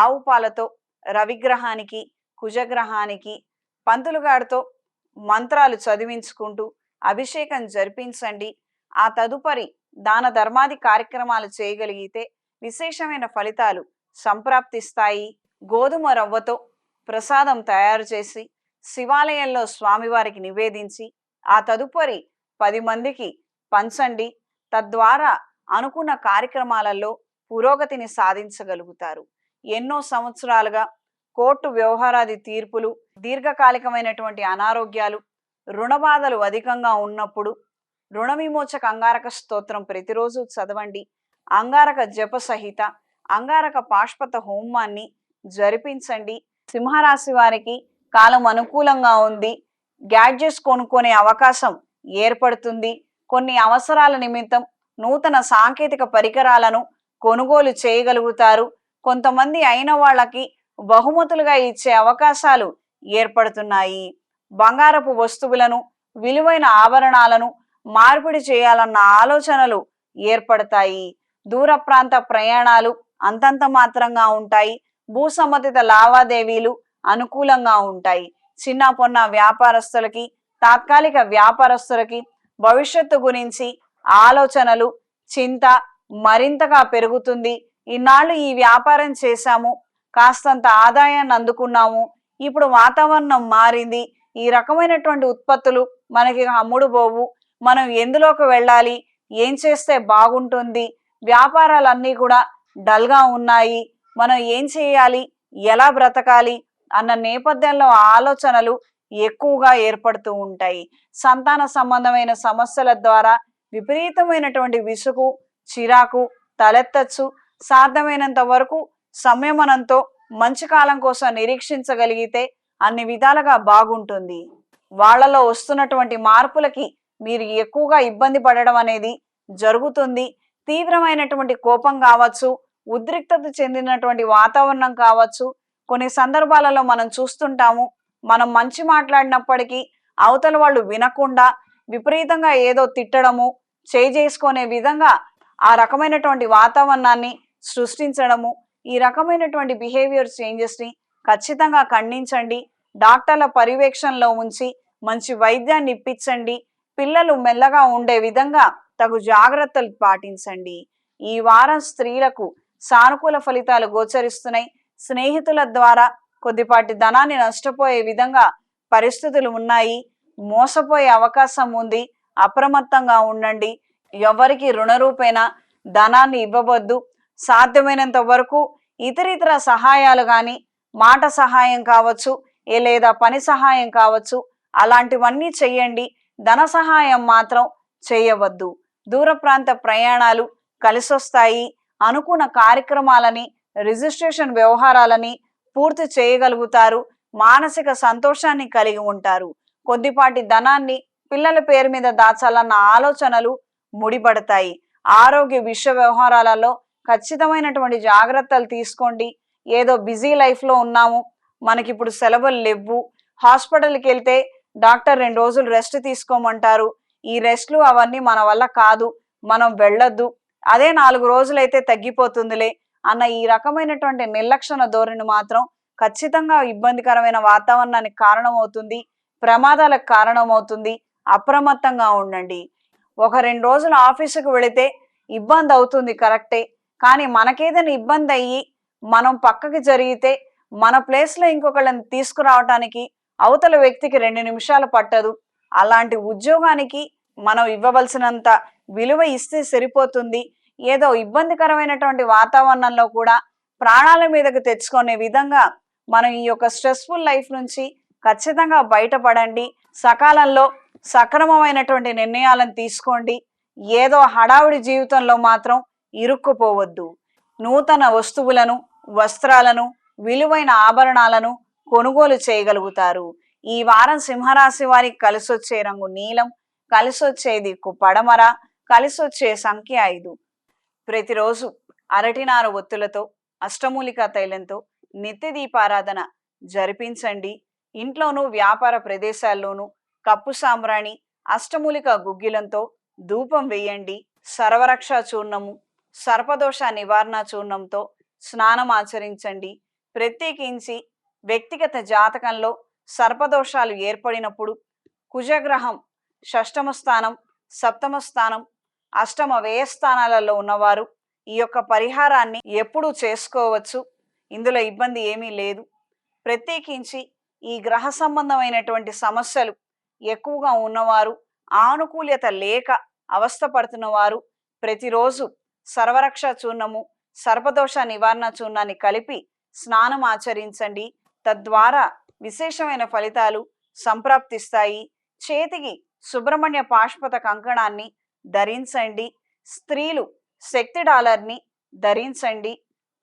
ఆవు పాలతో రవిగ్రహానికి కుజగ్రహానికి పంతులుగాడితో మంత్రాలు చదివించుకుంటూ అభిషేకం జరిపించండి. ఆ తదుపరి దాన ధర్మాది కార్యక్రమాలు చేయగలిగితే విశేషమైన ఫలితాలు సంప్రాప్తిస్తాయి. గోధుమ రవ్వతో ప్రసాదం తయారు చేసి శివాలయంలో స్వామివారికి నివేదించి ఆ తదుపరి 10 మందికి పంచండి. తద్వారా అనుకున్న కార్యక్రమాలలో పురోగతిని సాధించగలుగుతారు. ఎన్నో సంవత్సరాలుగా కోర్టు వ్యవహారాది తీర్పులు, దీర్ఘకాలికమైనటువంటి అనారోగ్యాలు, రుణబాధలు అధికంగా ఉన్నప్పుడు రుణ విమోచక అంగారక స్తోత్రం ప్రతిరోజు చదవండి. అంగారక జప సహిత అంగారక పాశుపత హోమాన్ని జరిపించండి. సింహరాశి వారికి కాలం అనుకూలంగా ఉంది. గ్యాడ్జెట్స్ కొనుక్కునే అవకాశం ఏర్పడుతుంది. కొన్ని అవసరాల నిమిత్తం నూతన సాంకేతిక పరికరాలను కొనుగోలు చేయగలుగుతారు. కొంతమంది అయిన వాళ్ళకి బహుమతులుగా ఇచ్చే అవకాశాలు ఏర్పడుతున్నాయి. బంగారపు వస్తువులను, విలువైన ఆభరణాలను మార్పిడి చేయాలన్న ఆలోచనలు ఏర్పడతాయి. దూర ప్రాంత ప్రయాణాలు అంతంత మాత్రంగా ఉంటాయి. భూసంబంధిత లావాదేవీలు అనుకూలంగా ఉంటాయి. చిన్న పొన్న వ్యాపారస్తులకి, తాత్కాలిక వ్యాపారస్తులకి భవిష్యత్తు గురించి ఆలోచనలు, చింత మరింతగా పెరుగుతుంది. ఇన్నాళ్ళు ఈ వ్యాపారం చేశాము, కాస్తంత ఆదాయాన్ని అందుకున్నాము, ఇప్పుడు వాతావరణం మారింది, ఈ రకమైనటువంటి ఉత్పత్తులు మనకి అమ్ముడు పోవు, మనం ఎందులోకి వెళ్ళాలి, ఏం చేస్తే బాగుంటుంది, వ్యాపారాలన్నీ కూడా డల్గా ఉన్నాయి, మనం ఏం చేయాలి, ఎలా బ్రతకాలి అన్న నేపథ్యంలో ఆలోచనలు ఎక్కువగా ఏర్పడుతూ ఉంటాయి. సంతాన సంబంధమైన సమస్యల ద్వారా విపరీతమైనటువంటి విసుగు, చిరాకు తలెత్తచ్చు. సాధ్యమైనంత వరకు సంయమనంతో మంచి కాలం కోసం నిరీక్షించగలిగితే అన్ని విధాలుగా బాగుంటుంది. వాళ్ళలో వస్తున్నటువంటి మార్పులకి మీరు ఎక్కువగా ఇబ్బంది పడడం అనేది జరుగుతుంది. తీవ్రమైనటువంటి కోపం కావచ్చు, ఉద్రిక్తత చెందినటువంటి వాతావరణం కావచ్చు. కొన్ని సందర్భాలలో మనం చూస్తుంటాము, మనం మంచి మాట్లాడినప్పటికీ అవతల వాళ్ళు వినకుండా విపరీతంగా ఏదో తిట్టడము, చేసుకునే విధంగా ఆ రకమైనటువంటి వాతావరణాన్ని సృష్టించడము. ఈ రకమైనటువంటి బిహేవియర్ చేంజెస్ని ఖచ్చితంగా ఖండించండి. డాక్టర్ల పర్యవేక్షణలో ఉంచి మంచి వైద్యాన్ని ఇప్పించండి. పిల్లలు మెల్లగా ఉండే విధంగా తగు జాగ్రత్తలు పాటించండి. ఈ వారం స్త్రీలకు సానుకూల ఫలితాలు గోచరిస్తున్నాయి. స్నేహితుల ద్వారా కొద్దిపాటి ధనాన్ని నష్టపోయే విధంగా పరిస్థితులు ఉన్నాయి. మోసపోయే అవకాశం ఉంది. అప్రమత్తంగా ఉండండి. ఎవరికి రుణ రూపేణ ధనాన్ని ఇవ్వవద్దు. సాధ్యమైనంత వరకు ఇతరితర సహాయాలు కానీ, మాట సహాయం కావచ్చు, లేదా పని సహాయం కావచ్చు, అలాంటివన్నీ చెయ్యండి. ధన సహాయం మాత్రం చేయవద్దు. దూర ప్రాంత ప్రయాణాలు కలిసొస్తాయి. అనుకున్న కార్యక్రమాలని, రిజిస్ట్రేషన్ వ్యవహారాలని పూర్తి చేయగలుగుతారు. మానసిక సంతోషాన్ని కలిగి ఉంటారు. కొద్దిపాటి ధనాన్ని పిల్లల పేరు మీద దాచాలన్న ఆలోచనలు ముడిపడతాయి. ఆరోగ్య విషయ వ్యవహారాలలో ఖచ్చితమైనటువంటి జాగ్రత్తలు తీసుకోండి. ఏదో బిజీ లైఫ్లో ఉన్నాము, మనకిప్పుడు సెలవులు లేవు, హాస్పిటల్కి వెళ్తే డాక్టర్ 2 రోజులు రెస్ట్ తీసుకోమంటారు, ఈ రెస్ట్లు అవన్నీ మన వల్ల కాదు, మనం వెళ్ళొద్దు, అదే 4 రోజులైతే తగ్గిపోతుందిలే అన్న ఈ రకమైనటువంటి నిర్లక్షణ ధోరణి మాత్రం ఖచ్చితంగా ఇబ్బందికరమైన వాతావరణానికి కారణమవుతుంది, ప్రమాదాలకు కారణమవుతుంది. అప్రమత్తంగా ఉండండి. 1-2 రోజులు ఆఫీసుకు వెళితే ఇబ్బంది అవుతుంది, కరెక్టే. కానీ మనకేదైనా ఇబ్బంది అయ్యి మనం పక్కకి జరిగితే మన ప్లేస్లో ఇంకొకళ్ళని తీసుకురావటానికి అవతల వ్యక్తికి 2 నిమిషాలు పట్టదు. అలాంటి ఉద్యోగానికి మనం ఇవ్వవలసినంత విలువ ఇస్తే సరిపోతుంది. ఏదో ఇబ్బందికరమైనటువంటి వాతావరణంలో కూడా ప్రాణాల మీదకు తెచ్చుకునే విధంగా మనం ఈ యొక్క స్ట్రెస్ఫుల్ లైఫ్ నుంచి ఖచ్చితంగా బయటపడండి. సకాలంలో సక్రమమైనటువంటి నిర్ణయాలను తీసుకోండి. ఏదో హడావుడి జీవితంలో మాత్రం ఇరుక్కుపోవద్దు. నూతన వస్తువులను, వస్త్రాలను, విలువైన ఆభరణాలను కొనుగోలు చేయగలుగుతారు. ఈ వారం సింహరాశి వారికి కలిసొచ్చే రంగు నీలం, కలిసొచ్చే దిక్కు పడమర, కలిసొచ్చే సంఖ్య 5. ప్రతిరోజు అరటినార ఒత్తులతో, అష్టమూలికా తైలంతో నిత్య దీపారాధన జరిపించండి. ఇంట్లోనూ వ్యాపార ప్రదేశాల్లోనూ కప్పు సాంబ్రాణి, అష్టమూలిక గుగ్గిలంతో ధూపం వేయండి. సర్వరక్ష చూర్ణము, సర్పదోష నివారణ చూర్ణంతో స్నానం ఆచరించండి. ప్రత్యేకించి వ్యక్తిగత జాతకంలో సర్పదోషాలు ఏర్పడినప్పుడు కుజగ్రహం షష్టమ స్థానం, సప్తమ స్థానం, అష్టమ వ్యయ స్థానాలలో ఉన్నవారు ఈ యొక్క పరిహారాన్ని ఎప్పుడూ చేసుకోవచ్చు. ఇందులో ఇబ్బంది ఏమీ లేదు. ప్రత్యేకించి ఈ గ్రహ సంబంధమైనటువంటి సమస్యలు ఎక్కువగా ఉన్నవారు, ఆనుకూల్యత లేక అవస్థపడుతున్న వారు ప్రతిరోజు సర్వరక్ష చూర్ణము, సర్పదోష నివారణ చూర్ణాన్ని కలిపి స్నానం ఆచరించండి. తద్వారా విశేషమైన ఫలితాలు సంప్రాప్తిస్తాయి. చేతికి సుబ్రహ్మణ్య పాశుపత కంకణాన్ని ధరించండి. స్త్రీలు శక్తి డాలర్ని ధరించండి.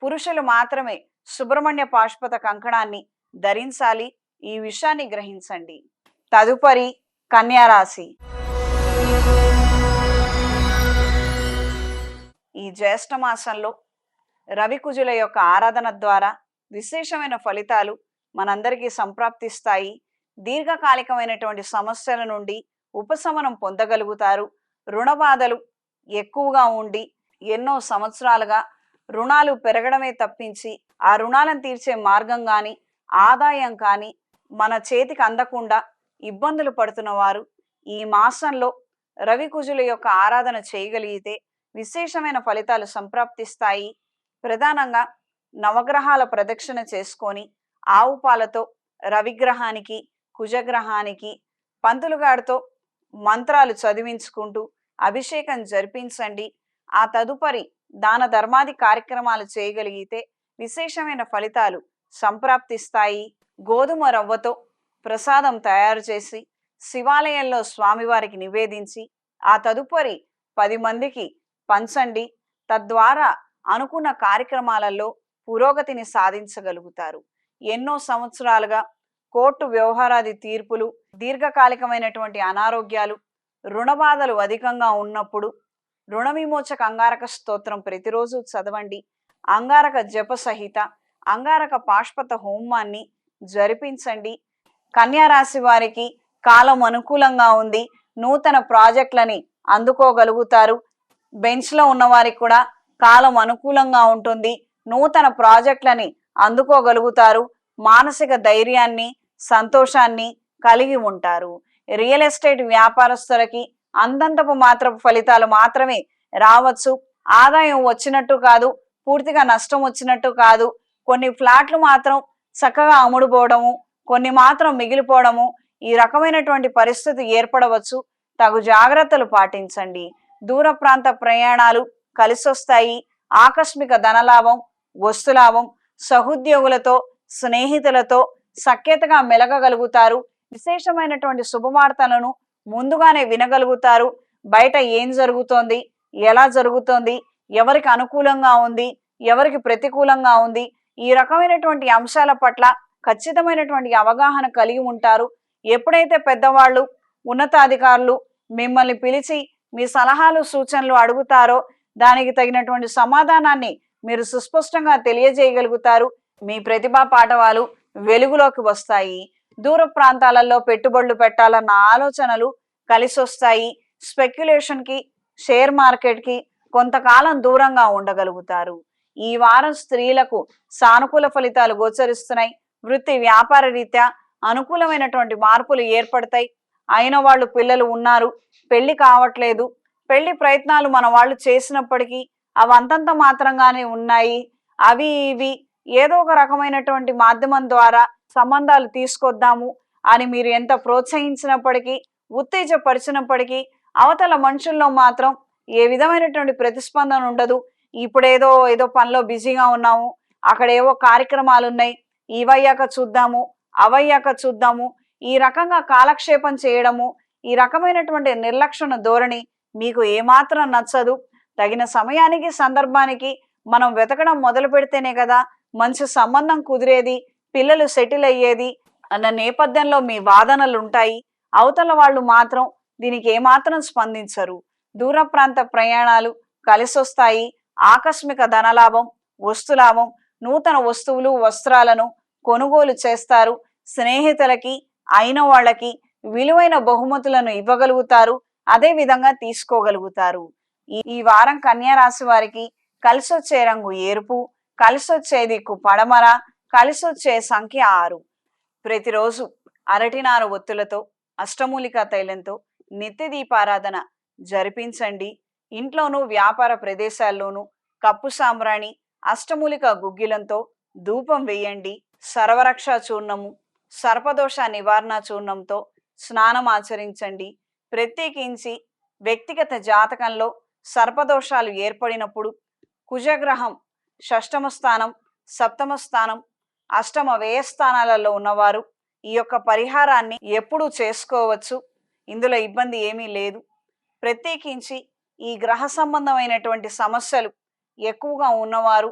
పురుషులు మాత్రమే సుబ్రహ్మణ్య పాశుపత కంకణాన్ని ధరించాలి. ఈ విషయాన్ని గ్రహించండి. తదుపరి కన్యారాశి. ఈ జ్యేష్ఠ మాసంలో రవికుజుల యొక్క ఆరాధన ద్వారా విశేషమైన ఫలితాలు మనందరికీ సంప్రాప్తిస్తాయి. దీర్ఘకాలికమైనటువంటి సమస్యల నుండి ఉపశమనం పొందగలుగుతారు. రుణ బాధలు ఎక్కువగా ఉండి ఎన్నో సంవత్సరాలుగా రుణాలు పెరగడమే తప్పించి ఆ రుణాలను తీర్చే మార్గం కానీ, ఆదాయం కానీ మన చేతికి అందకుండా ఇబ్బందులు పడుతున్న వారు ఈ మాసంలో రవికుజుల యొక్క ఆరాధన చేయగలిగితే విశేషమైన ఫలితాలు సంప్రాప్తిస్తాయి. ప్రధానంగా నవగ్రహాల ప్రదక్షిణ చేసుకొని ఆవు పాలతో రవిగ్రహానికి, కుజగ్రహానికి పంతులుగాడితో మంత్రాలు చదివించుకుంటూ అభిషేకం జరిపించండి. ఆ తదుపరి దాన ధర్మాది కార్యక్రమాలు చేయగలిగితే విశేషమైన ఫలితాలు సంప్రాప్తిస్తాయి. గోధుమ రవ్వతో ప్రసాదం తయారు చేసి శివాలయంలో స్వామివారికి నివేదించి ఆ తదుపరి 10 మందికి పంచండి. తద్వారా అనుకున్న కార్యక్రమాలలో పురోగతిని సాధించగలుగుతారు. ఎన్నో సంవత్సరాలుగా కోర్టు వ్యవహారాది తీర్పులు, దీర్ఘకాలికమైనటువంటి అనారోగ్యాలు, రుణబాధలు అధికంగా ఉన్నప్పుడు రుణ విమోచక అంగారక స్తోత్రం ప్రతిరోజు చదవండి. అంగారక జప సహిత అంగారక పాశుపత హోమాన్ని జరిపించండి. కన్యారాశి వారికి కాలం అనుకూలంగా ఉంది. నూతన ప్రాజెక్టులని అందుకోగలుగుతారు. బెంచ్లో ఉన్న వారికి కూడా కాలం అనుకూలంగా ఉంటుంది. నూతన ప్రాజెక్టులని అందుకోగలుగుతారు. మానసిక ధైర్యాన్ని, సంతోషాన్ని కలిగి ఉంటారు. రియల్ ఎస్టేట్ వ్యాపారస్తులకి అంతంతపు మాత్రపు ఫలితాలు మాత్రమే రావచ్చు. ఆదాయం వచ్చినట్టు కాదు, పూర్తిగా నష్టం వచ్చినట్టు కాదు. కొన్ని ఫ్లాట్లు మాత్రం చక్కగా అమ్ముడుపోవడము, కొన్ని మాత్రం మిగిలిపోవడము, ఈ రకమైనటువంటి పరిస్థితి ఏర్పడవచ్చు. తగు జాగ్రత్తలు పాటించండి. దూర ప్రాంత ప్రయాణాలు కలిసొస్తాయి. ఆకస్మిక ధనలాభం, వస్తులాభం, సహోద్యోగులతో, స్నేహితులతో సఖ్యతగా మెలగగలుగుతారు. విశేషమైనటువంటి శుభవార్తలను ముందుగానే వినగలుగుతారు. బయట ఏం జరుగుతోంది, ఎలా జరుగుతోంది, ఎవరికి అనుకూలంగా ఉంది, ఎవరికి ప్రతికూలంగా ఉంది, ఈ రకమైనటువంటి అంశాల పట్ల ఖచ్చితమైనటువంటి అవగాహన కలిగి ఉంటారు. ఎప్పుడైతే పెద్దవాళ్ళు, ఉన్నతాధికారులు మిమ్మల్ని పిలిచి మీ సలహాలు సూచనలు అడుగుతారో దానికి తగినటువంటి సమాధానాన్ని మీరు సుస్పష్టంగా తెలియజేయగలుగుతారు. మీ ప్రతిభా పాఠవాలు వెలుగులోకి వస్తాయి. దూర ప్రాంతాలలో పెట్టుబడులు పెట్టాలన్న ఆలోచనలు కలిసొస్తాయి. స్పెక్యులేషన్కి, షేర్ మార్కెట్కి కొంతకాలం దూరంగా ఉండగలుగుతారు. ఈ వారం స్త్రీలకు సానుకూల ఫలితాలు గోచరిస్తున్నాయి. వృత్తి వ్యాపార రీత్యా అనుకూలమైనటువంటి మార్పులు ఏర్పడతాయి. అయిన వాళ్ళు పిల్లలు ఉన్నారు, పెళ్లి కావట్లేదు. పెళ్లి ప్రయత్నాలు మన వాళ్ళు చేసినప్పటికీ అవి అంతంత మాత్రంగానే ఉన్నాయి. అవి ఇవి ఏదో ఒక రకమైనటువంటి మాధ్యమం ద్వారా సంబంధాలు తీసుకొద్దాము అని మీరు ఎంత ప్రోత్సహించినప్పటికీ, ఉత్తేజపరిచినప్పటికీ అవతల మనుషుల్లో మాత్రం ఏ విధమైనటువంటి ప్రతిస్పందన ఉండదు. ఇప్పుడేదో ఏదో పనిలో బిజీగా ఉన్నాము, అక్కడ ఏవో కార్యక్రమాలు ఉన్నాయి, ఇవయ్యాక చూద్దాము, అవయ్యాక చూద్దాము, ఈ రకంగా కాలక్షేపం చేయడము, ఈ రకమైనటువంటి నిర్లక్షణ ధోరణి మీకు ఏమాత్రం నచ్చదు. తగిన సమయానికి, సందర్భానికి మనం వెతకడం మొదలు పెడితేనే కదా మంచి సంబంధం కుదిరేది, పిల్లలు సెటిల్ అయ్యేది అన్న నేపథ్యంలో మీ వాదనలు ఉంటాయి. అవతల వాళ్ళు మాత్రం దీనికి ఏమాత్రం స్పందించరు. దూర ప్రాంత ప్రయాణాలు కలిసొస్తాయి. ఆకస్మిక ధనలాభం, వస్తులాభం, నూతన వస్తువులు, వస్త్రాలను కొనుగోలు చేస్తారు. స్నేహితులకి, అయిన వాళ్ళకి విలువైన బహుమతులను ఇవ్వగలుగుతారు. అదే విధంగా తీసుకోగలుగుతారు. ఈ వారం కన్యా రాశి వారికి కలిసొచ్చే రంగు ఎరుపు, కలిసొచ్చే దిక్కు పడమర, కలిసొచ్చే సంఖ్య 6. ప్రతిరోజు అరటినార ఒత్తులతో, అష్టమూలికా తైలంతో నిత్య దీపారాధన జరిపించండి. ఇంట్లోనూ వ్యాపార ప్రదేశాల్లోనూ కప్పు సాంబ్రాణి, అష్టమూలిక గుగ్గిలంతో ధూపం వేయండి. సర్వరక్ష చూర్ణము, సర్పదోష నివారణ చూర్ణంతో స్నానం ఆచరించండి. ప్రత్యేకించి వ్యక్తిగత జాతకంలో సర్పదోషాలు ఏర్పడినప్పుడు కుజగ్రహం షష్టమ స్థానం, సప్తమ స్థానం, అష్టమ వ్యయ స్థానాలలో ఉన్నవారు ఈ యొక్క పరిహారాన్ని ఎప్పుడూ చేసుకోవచ్చు. ఇందులో ఇబ్బంది ఏమీ లేదు. ప్రత్యేకించి ఈ గ్రహ సంబంధమైనటువంటి సమస్యలు ఎక్కువగా ఉన్నవారు,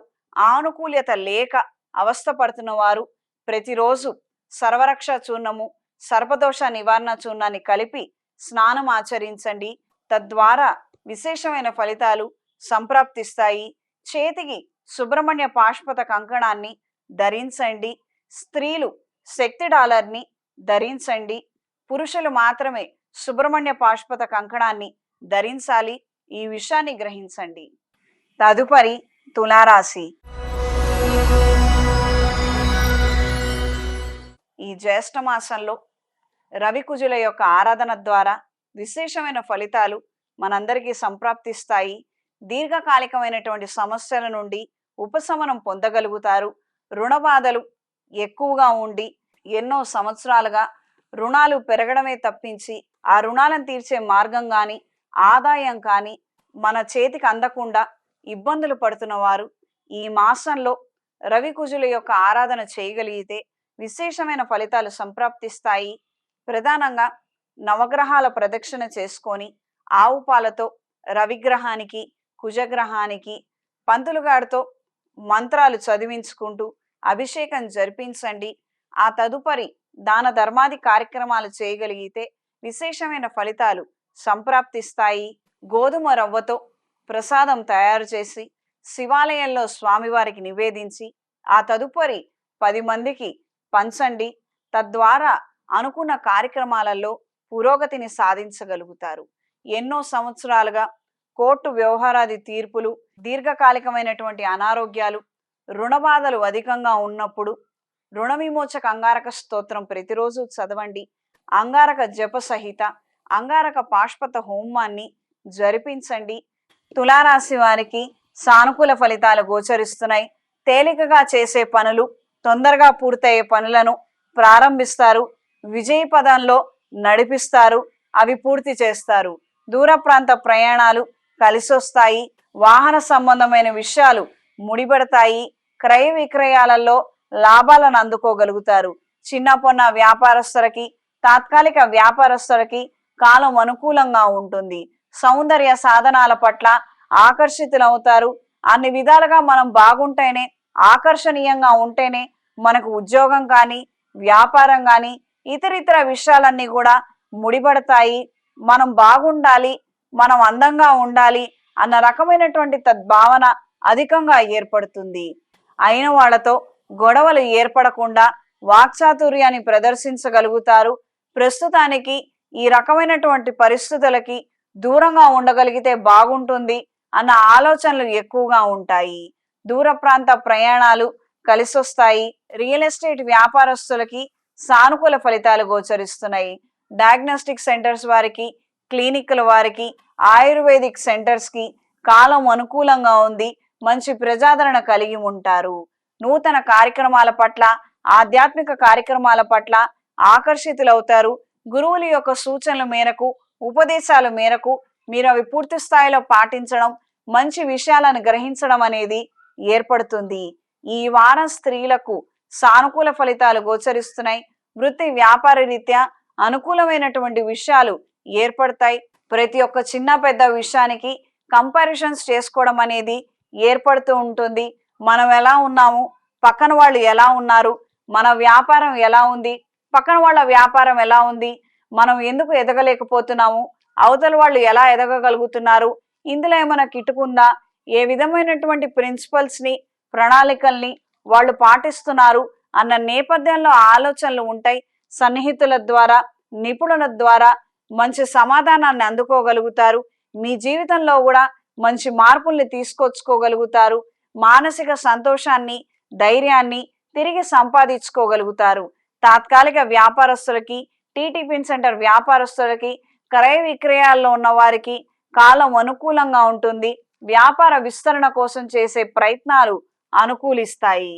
ఆనుకూల్యత లేక అవస్థపడుతున్న వారు ప్రతిరోజు సర్వరక్ష చూర్ణము, సర్పదోష నివారణ చూర్ణాన్ని కలిపి స్నానం ఆచరించండి. తద్వారా విశేషమైన ఫలితాలు సంప్రాప్తిస్తాయి. చేతికి సుబ్రహ్మణ్య పాశుపత కంకణాన్ని ధరించండి. స్త్రీలు శక్తి డాలర్ని ధరించండి. పురుషులు మాత్రమే సుబ్రహ్మణ్య పాశుపత కంకణాన్ని ధరించాలి. ఈ విషయాన్ని గ్రహించండి. తదుపరి తులారాశి. ఈ జ్యేష్ఠ మాసంలో రవికుజుల యొక్క ఆరాధన ద్వారా విశేషమైన ఫలితాలు మనందరికీ సంప్రాప్తిస్తాయి. దీర్ఘకాలికమైనటువంటి సమస్యల నుండి ఉపశమనం పొందగలుగుతారు. రుణ బాధలు ఎక్కువగా ఉండి ఎన్నో సంవత్సరాలుగా రుణాలు పెరగడమే తప్పించి ఆ రుణాలను తీర్చే మార్గం కానీ, ఆదాయం కానీ మన చేతికి అందకుండా ఇబ్బందులు పడుతున్న వారు ఈ మాసంలో రవికుజుల యొక్క ఆరాధన చేయగలిగితే విశేషమైన ఫలితాలు సంప్రాప్తిస్తాయి. ప్రధానంగా నవగ్రహాల ప్రదక్షిణ చేసుకొని ఆవు పాలతో రవిగ్రహానికి, కుజగ్రహానికి పంతులుగాడితో మంత్రాలు చదివించుకుంటూ అభిషేకం జరిపించండి. ఆ తదుపరి దాన ధర్మాది కార్యక్రమాలు చేయగలిగితే విశేషమైన ఫలితాలు సంప్రాప్తిస్తాయి. గోధుమ రవ్వతో ప్రసాదం తయారు చేసి శివాలయంలో స్వామివారికి నివేదించి ఆ తదుపరి 10 మందికి పంచండి. తద్వారా అనుకున్న కార్యక్రమాలలో పురోగతిని సాధించగలుగుతారు. ఎన్నో సంవత్సరాలుగా కోర్టు వ్యవహారాది తీర్పులు, దీర్ఘకాలికమైనటువంటి అనారోగ్యాలు, రుణబాధలు అధికంగా ఉన్నప్పుడు రుణ విమోచక అంగారక స్తోత్రం ప్రతిరోజు చదవండి. అంగారక జప సహిత అంగారక పాశుపత హోమాన్ని జరిపించండి. తులారాశి వారికి సానుకూల ఫలితాలు గోచరిస్తున్నాయి. తేలికగా చేసే పనులు, తొందరగా పూర్తయ్యే పనులను ప్రారంభిస్తారు. విజయ పదంలో నడిపిస్తారు, అవి పూర్తి చేస్తారు. దూర ప్రాంత ప్రయాణాలు కలిసొస్తాయి. వాహన సంబంధమైన విషయాలు ముడిపడతాయి. క్రయ విక్రయాలలో లాభాలను అందుకోగలుగుతారు. చిన్న పొన్న వ్యాపారస్తులకి, తాత్కాలిక వ్యాపారస్తులకి కాలం అనుకూలంగా ఉంటుంది. సౌందర్య సాధనాల పట్ల ఆకర్షితులవుతారు. అన్ని విధాలుగా మనం బాగుంటేనే, ఆకర్షణీయంగా ఉంటేనే మనకు ఉద్యోగం కానీ, వ్యాపారం కానీ, ఇతరితర విషయాలన్నీ కూడా ముడిపడతాయి. మనం బాగుండాలి, మనం అందంగా ఉండాలి అన్న రకమైనటువంటి తద్భావన అధికంగా ఏర్పడుతుంది. అయిన వాళ్ళతో గొడవలు ఏర్పడకుండా వాక్చాతుర్యాన్ని ప్రదర్శించగలుగుతారు. ప్రస్తుతానికి ఈ రకమైనటువంటి పరిస్థితులకి దూరంగా ఉండగలిగితే బాగుంటుంది అన్న ఆలోచనలు ఎక్కువగా ఉంటాయి. దూర ప్రాంత ప్రయాణాలు కలిసొస్తాయి. రియల్ ఎస్టేట్ వ్యాపారస్తులకి సానుకూల ఫలితాలు గోచరిస్తున్నాయి. డయాగ్నోస్టిక్ సెంటర్స్ వారికి, క్లినిక్ల వారికి, ఆయుర్వేదిక్ సెంటర్స్ కి కాలం అనుకూలంగా ఉంది. మంచి ప్రజాదరణ కలిగి ఉంటారు. నూతన కార్యక్రమాల పట్ల, ఆధ్యాత్మిక కార్యక్రమాల పట్ల ఆకర్షితులవుతారు. గురువుల యొక్క సూచనల మేరకు, ఉపదేశాల మేరకు మీరు అవి పూర్తి స్థాయిలో పాటించడం, మంచి విషయాలను గ్రహించడం అనేది ఏర్పడుతుంది. ఈ వారం స్త్రీలకు సానుకూల ఫలితాలు గోచరిస్తున్నాయి. వృత్తి వ్యాపార రీత్యా అనుకూలమైనటువంటి విషయాలు ఏర్పడతాయి. ప్రతి ఒక్క చిన్న పెద్ద విషయానికి కంపారిజన్స్ చేసుకోవడం అనేది ఏర్పడుతూ ఉంటుంది. మనం ఎలా ఉన్నాము, పక్కన వాళ్ళు ఎలా ఉన్నారు, మన వ్యాపారం ఎలా ఉంది, పక్కన వాళ్ళ వ్యాపారం ఎలా ఉంది, మనం ఎందుకు ఎదగలేకపోతున్నాము, అవతల వాళ్ళు ఎలా ఎదగగలుగుతున్నారు, ఇందులో ఏమైనా కిట్టుకుందా, ఏ విధమైనటువంటి ప్రిన్సిపల్స్ని, ప్రణాళికల్ని వాళ్ళు పాటిస్తున్నారు అన్న నేపథ్యంలో ఆలోచనలు ఉంటాయి. సన్నిహితుల ద్వారా, నిపుణుల ద్వారా మంచి సమాధానాన్ని అందుకోగలుగుతారు. మీ జీవితంలో కూడా మంచి మార్పుల్ని తీసుకొచ్చుకోగలుగుతారు. మానసిక సంతోషాన్ని, ధైర్యాన్ని తిరిగి సంపాదించుకోగలుగుతారు. తాత్కాలిక వ్యాపారస్తులకి, టిటిపిన్ సెంటర్ వ్యాపారస్తులకి, క్రయ విక్రయాల్లో ఉన్న వారికి కాలం అనుకూలంగా ఉంటుంది. వ్యాపార విస్తరణ కోసం చేసే ప్రయత్నాలు అనుకూలిస్తాయి.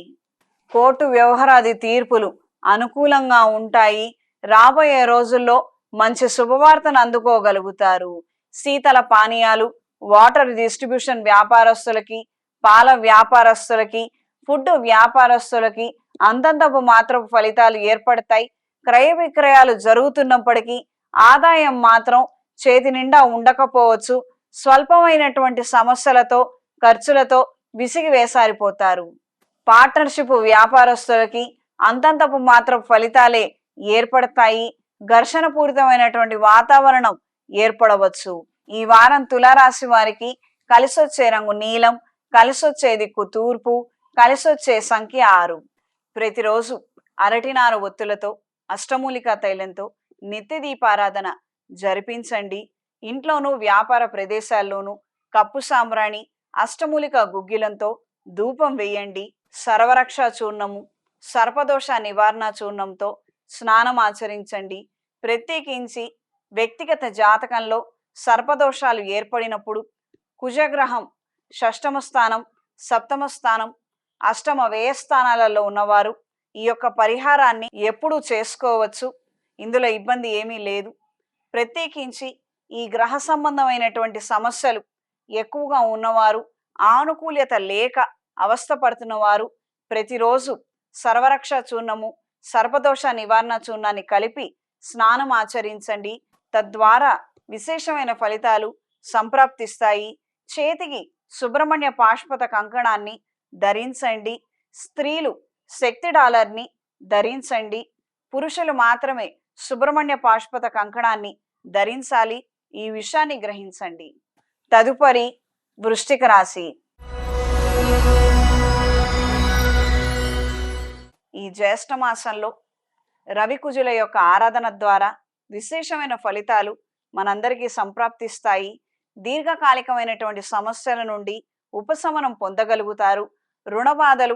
కోర్టు వ్యవహారాది తీర్పులు అనుకూలంగా ఉంటాయి. రాబోయే రోజుల్లో మంచి శుభవార్తను అందుకోగలుగుతారు. శీతల పానీయాలు, వాటర్ డిస్ట్రిబ్యూషన్ వ్యాపారస్తులకి, పాల వ్యాపారస్తులకి, ఫుడ్ వ్యాపారస్తులకి అంతంతపు మాత్రపు ఫలితాలు ఏర్పడతాయి. క్రయ విక్రయాలు జరుగుతున్నప్పటికీ ఆదాయం మాత్రం చేతి నిండా ఉండకపోవచ్చు. స్వల్పమైనటువంటి సమస్యలతో, ఖర్చులతో విసిగి వేసారిపోతారు. పార్ట్నర్షిప్ వ్యాపారస్తులకి అంతంతపు మాత్రపు ఫలితాలే ఏర్పడతాయి. ఘర్షణ పూరితమైనటువంటి వాతావరణం ఏర్పడవచ్చు. ఈ వారం తులారాశి వారికి కలిసొచ్చే రంగు నీలం, కలిసొచ్చే దిక్కు తూర్పు, కలిసొచ్చే సంఖ్య 6. ప్రతిరోజు అరటినార ఒత్తులతో, అష్టమూలికా తైలంతో నిత్య దీపారాధన జరిపించండి. ఇంట్లోనూ వ్యాపార ప్రదేశాల్లోనూ కప్పు సాంబ్రాణి, అష్టమూలిక గుగ్గిలంతో ధూపం వేయండి. సర్వరక్ష చూర్ణము, సర్పదోష నివారణ చూర్ణంతో స్నానం ఆచరించండి. ప్రత్యేకించి వ్యక్తిగత జాతకంలో సర్పదోషాలు ఏర్పడినప్పుడు, కుజగ్రహం షష్టమ స్థానం, సప్తమ స్థానం, అష్టమ వ్యయ స్థానాలలో ఉన్నవారు ఈ యొక్క పరిహారాన్ని ఎప్పుడూ చేసుకోవచ్చు. ఇందులో ఇబ్బంది ఏమీ లేదు. ప్రత్యేకించి ఈ గ్రహ సంబంధమైనటువంటి సమస్యలు ఎక్కువగా ఉన్నవారు, ఆనుకూల్యత లేక అవస్థపడుతున్న వారు ప్రతిరోజు సర్వరక్ష చూర్ణము, సర్పదోష నివారణ చూర్ణాన్ని కలిపి స్నానం ఆచరించండి. తద్వారా విశేషమైన ఫలితాలు సంప్రాప్తిస్తాయి. చేతికి సుబ్రహ్మణ్య పాశుపత కంకణాన్ని ధరించండి. స్త్రీలు శక్తి డాలర్ని ధరించండి. పురుషులు మాత్రమే సుబ్రహ్మణ్య పాశుపత కంకణాన్ని ధరించాలి. ఈ విషయాన్ని గ్రహించండి. తదుపరి వృశ్చిక రాశి. ఈ జ్యేష్ఠ మాసంలో రవికుజుల యొక్క ఆరాధన ద్వారా విశేషమైన ఫలితాలు మనందరికీ సంప్రాప్తిస్తాయి. దీర్ఘకాలికమైనటువంటి సమస్యల నుండి ఉపశమనం పొందగలుగుతారు. రుణ బాధలు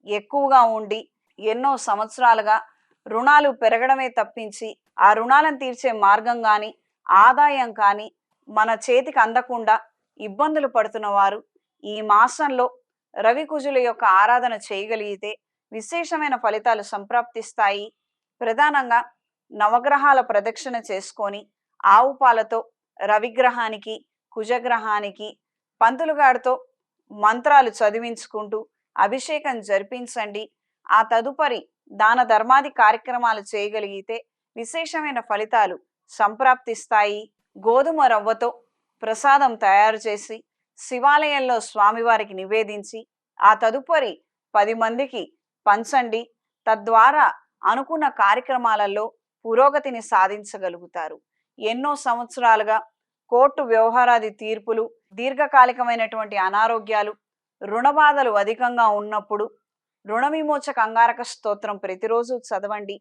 ఎక్కువగా ఉండి ఎన్నో సంవత్సరాలుగా రుణాలు పెరగడమే తప్పించి ఆ రుణాలను తీర్చే మార్గం కానీ, ఆదాయం కానీ మన చేతికి అందకుండా ఇబ్బందులు పడుతున్న వారు ఈ మాసంలో రవి కుజుల యొక్క ఆరాధన చేయగలిగితే విశేషమైన ఫలితాలు సంప్రాప్తిస్తాయి. ప్రధానంగా నవగ్రహాల ప్రదక్షిణ చేసుకొని ఆవు పాలతో రవిగ్రహానికి కుజగ్రహానికి పంతులుగాడితో మంత్రాలు చదివించుకుంటూ అభిషేకం జరిపించండి. ఆ తదుపరి దాన ధర్మాది కార్యక్రమాలు చేయగలిగితే విశేషమైన ఫలితాలు సంప్రాప్తిస్తాయి. గోధుమ రవ్వతో ప్రసాదం తయారు చేసి శివాలయంలో స్వామివారికి నివేదించి ఆ తదుపరి 10 మందికి పంచండి. తద్వారా అనుకున్న కార్యక్రమాలలో పురోగతిని సాధించగలుగుతారు. ఎన్నో సంవత్సరాలుగా కోర్టు వ్యవహారాది తీర్పులు, దీర్ఘకాలికమైనటువంటి అనారోగ్యాలు, రుణబాధలు అధికంగా ఉన్నప్పుడు రుణ విమోచక అంగారక స్తోత్రం ప్రతిరోజు చదవండి.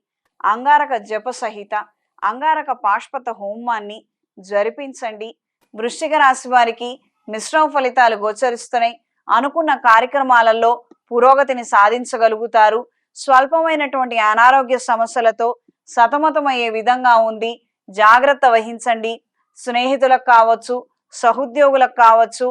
అంగారక జప సహిత అంగారక పాష్పత హోమాన్ని జరిపించండి. వృశ్చిక రాశి వారికి మిశ్రమ ఫలితాలు గోచరిస్తున్నాయి. అనుకున్న కార్యక్రమాలలో పురోగతిని సాధించగలుగుతారు. స్వల్పమైనటువంటి అనారోగ్య సమస్యలతో సతమతమయ్యే విధంగా ఉంది. జాగ్రత్త వహించండి. స్నేహితులకు కావచ్చు, సహోద్యోగులకు కావచ్చు,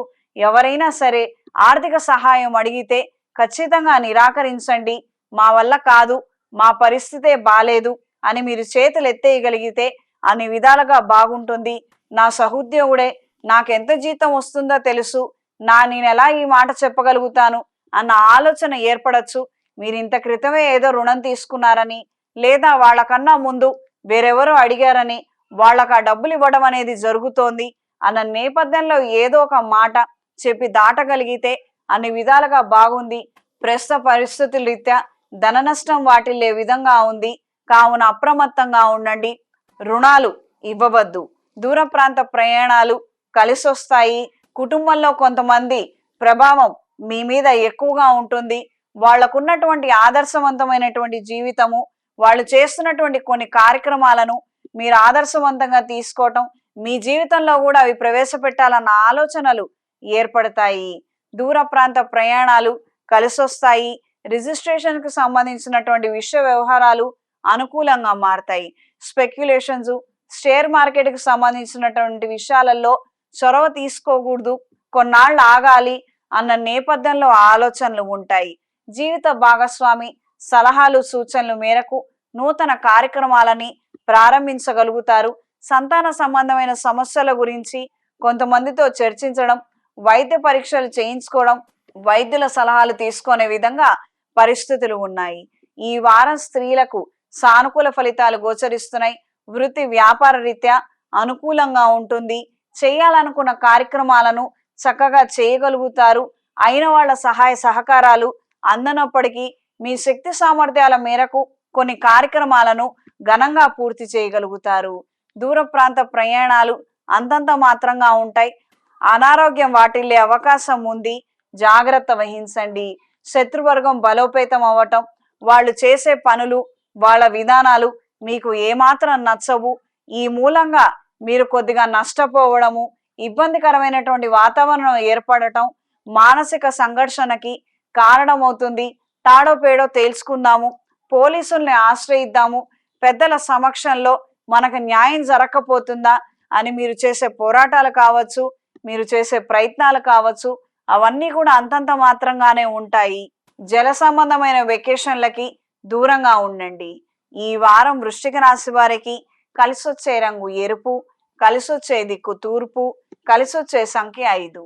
ఎవరైనా సరే ఆర్థిక సహాయం అడిగితే ఖచ్చితంగా నిరాకరించండి. మా వల్ల కాదు, మా పరిస్థితే బాలేదు అని మీరు చేతులు ఎత్తేయగలిగితే అన్ని విధాలుగా బాగుంటుంది. నా సహోద్యోగుడే, నాకెంత జీతం వస్తుందో తెలుసు, నేను ఎలా ఈ మాట చెప్పగలుగుతాను అన్న ఆలోచన ఏర్పడచ్చు. మీరు ఇంత క్రితమే ఏదో రుణం తీసుకున్నారని, లేదా వాళ్ళకన్నా ముందు వేరెవరో అడిగారని వాళ్ళకు ఆ డబ్బులు ఇవ్వడం అనేది జరుగుతోంది అన్న నేపథ్యంలో ఏదో ఒక మాట చెప్పి దాటగలిగితే అన్ని విధాలుగా బాగుంది. ప్రస్తుత పరిస్థితుల రీత్యా ధన నష్టం వాటిల్లే విధంగా ఉంది. కావున అప్రమత్తంగా ఉండండి. రుణాలు ఇవ్వవద్దు. దూర ప్రాంత ప్రయాణాలు కలిసి వస్తాయి. కుటుంబంలో కొంతమంది ప్రభావం మీ మీద ఎక్కువగా ఉంటుంది. వాళ్లకున్నటువంటి ఆదర్శవంతమైనటువంటి జీవితము, వాళ్ళు చేస్తున్నటువంటి కొన్ని కార్యక్రమాలను మీరు ఆదర్శవంతంగా తీసుకోవటం, మీ జీవితంలో కూడా అవి ప్రవేశపెట్టాలన్న ఆలోచనలు ఏర్పడతాయి. దూర ప్రాంత ప్రయాణాలు కలిసి వస్తాయి. రిజిస్ట్రేషన్కు సంబంధించినటువంటి విషయ వ్యవహారాలు అనుకూలంగా మారతాయి. స్పెక్యులేషన్స్, షేర్ మార్కెట్కి సంబంధించినటువంటి విషయాలలో చొరవ తీసుకోకూడదు, కొన్నాళ్ళు ఆగాలి అన్న నేపథ్యంలో ఆలోచనలు ఉంటాయి. జీవిత భాగస్వామి సలహాలు సూచనలు మేరకు నూతన కార్యక్రమాలని ప్రారంభించగలుగుతారు. సంతాన సంబంధమైన సమస్యల గురించి కొంతమందితో చర్చించడం, వైద్య పరీక్షలు చేయించుకోవడం, వైద్యుల సలహాలు తీసుకునే విధంగా పరిస్థితులు ఉన్నాయి. ఈ వారం స్త్రీలకు సానుకూల ఫలితాలు గోచరిస్తున్నాయి. వృత్తి వ్యాపార రీత్యా అనుకూలంగా ఉంటుంది. చేయాలనుకున్న కార్యక్రమాలను చక్కగా చేయగలుగుతారు. అయిన వాళ్ళ సహాయ సహకారాలు అందనప్పటికీ మీ శక్తి సామర్థ్యాల మేరకు కొన్ని కార్యక్రమాలను ఘనంగా పూర్తి చేయగలుగుతారు. దూర ప్రాంత ప్రయాణాలు అంతంత మాత్రంగా ఉంటాయి. అనారోగ్యం వాటిల్లే అవకాశం ఉంది. జాగ్రత్త వహించండి. శత్రువర్గం బలోపేతం అవ్వటం, వాళ్ళు చేసే పనులు, వాళ్ళ విధానాలు మీకు ఏమాత్రం నచ్చవు. ఈ మూలంగా మీరు కొద్దిగా నష్టపోవడము, ఇబ్బందికరమైనటువంటి వాతావరణం ఏర్పడటం మానసిక సంఘర్షణకి కారణమవుతుంది. తాడో పేడో తేల్చుకుందాము, పోలీసుల్ని ఆశ్రయిద్దాము, పెద్దల సమక్షంలో మనకు న్యాయం జరగకపోతుందా అని మీరు చేసే పోరాటాలు కావచ్చు, మీరు చేసే ప్రయత్నాలు కావచ్చు, అవన్నీ కూడా అంతంత మాత్రంగానే ఉంటాయి. జల సంబంధమైన వెకేషన్లకి దూరంగా ఉండండి. ఈ వారం వృశ్చిక రాశి వారికి కలిసొచ్చే రంగు ఎరుపు, కలిసొచ్చే దిక్కు తూర్పు, కలిసొచ్చే సంఖ్య 5.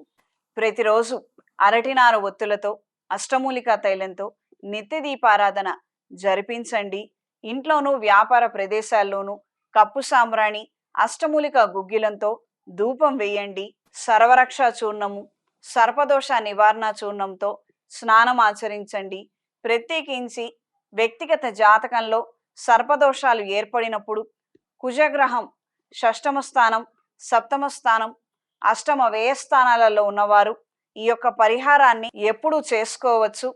ప్రతిరోజు అరటినార ఒత్తులతో అష్టమూలికా తైలంతో నిత్య దీపారాధన జరిపించండి. ఇంట్లోనూ వ్యాపార ప్రదేశాల్లోనూ కప్పు సాంబ్రాణి, అష్టమూలిక గుగ్గిలంతో ధూపం వేయండి. సర్వరక్ష చూర్ణము, సర్పదోష నివారణ చూర్ణంతో స్నానం ఆచరించండి. ప్రత్యేకించి వ్యక్తిగత జాతకంలో సర్పదోషాలు ఏర్పడినప్పుడు కుజగ్రహం షష్టమ స్థానం, సప్తమ స్థానం, అష్టమ వ్యయ స్థానాలలో ఉన్నవారు ఈ యొక్క పరిహారాన్ని ఎప్పుడూ చేసుకోవచ్చు.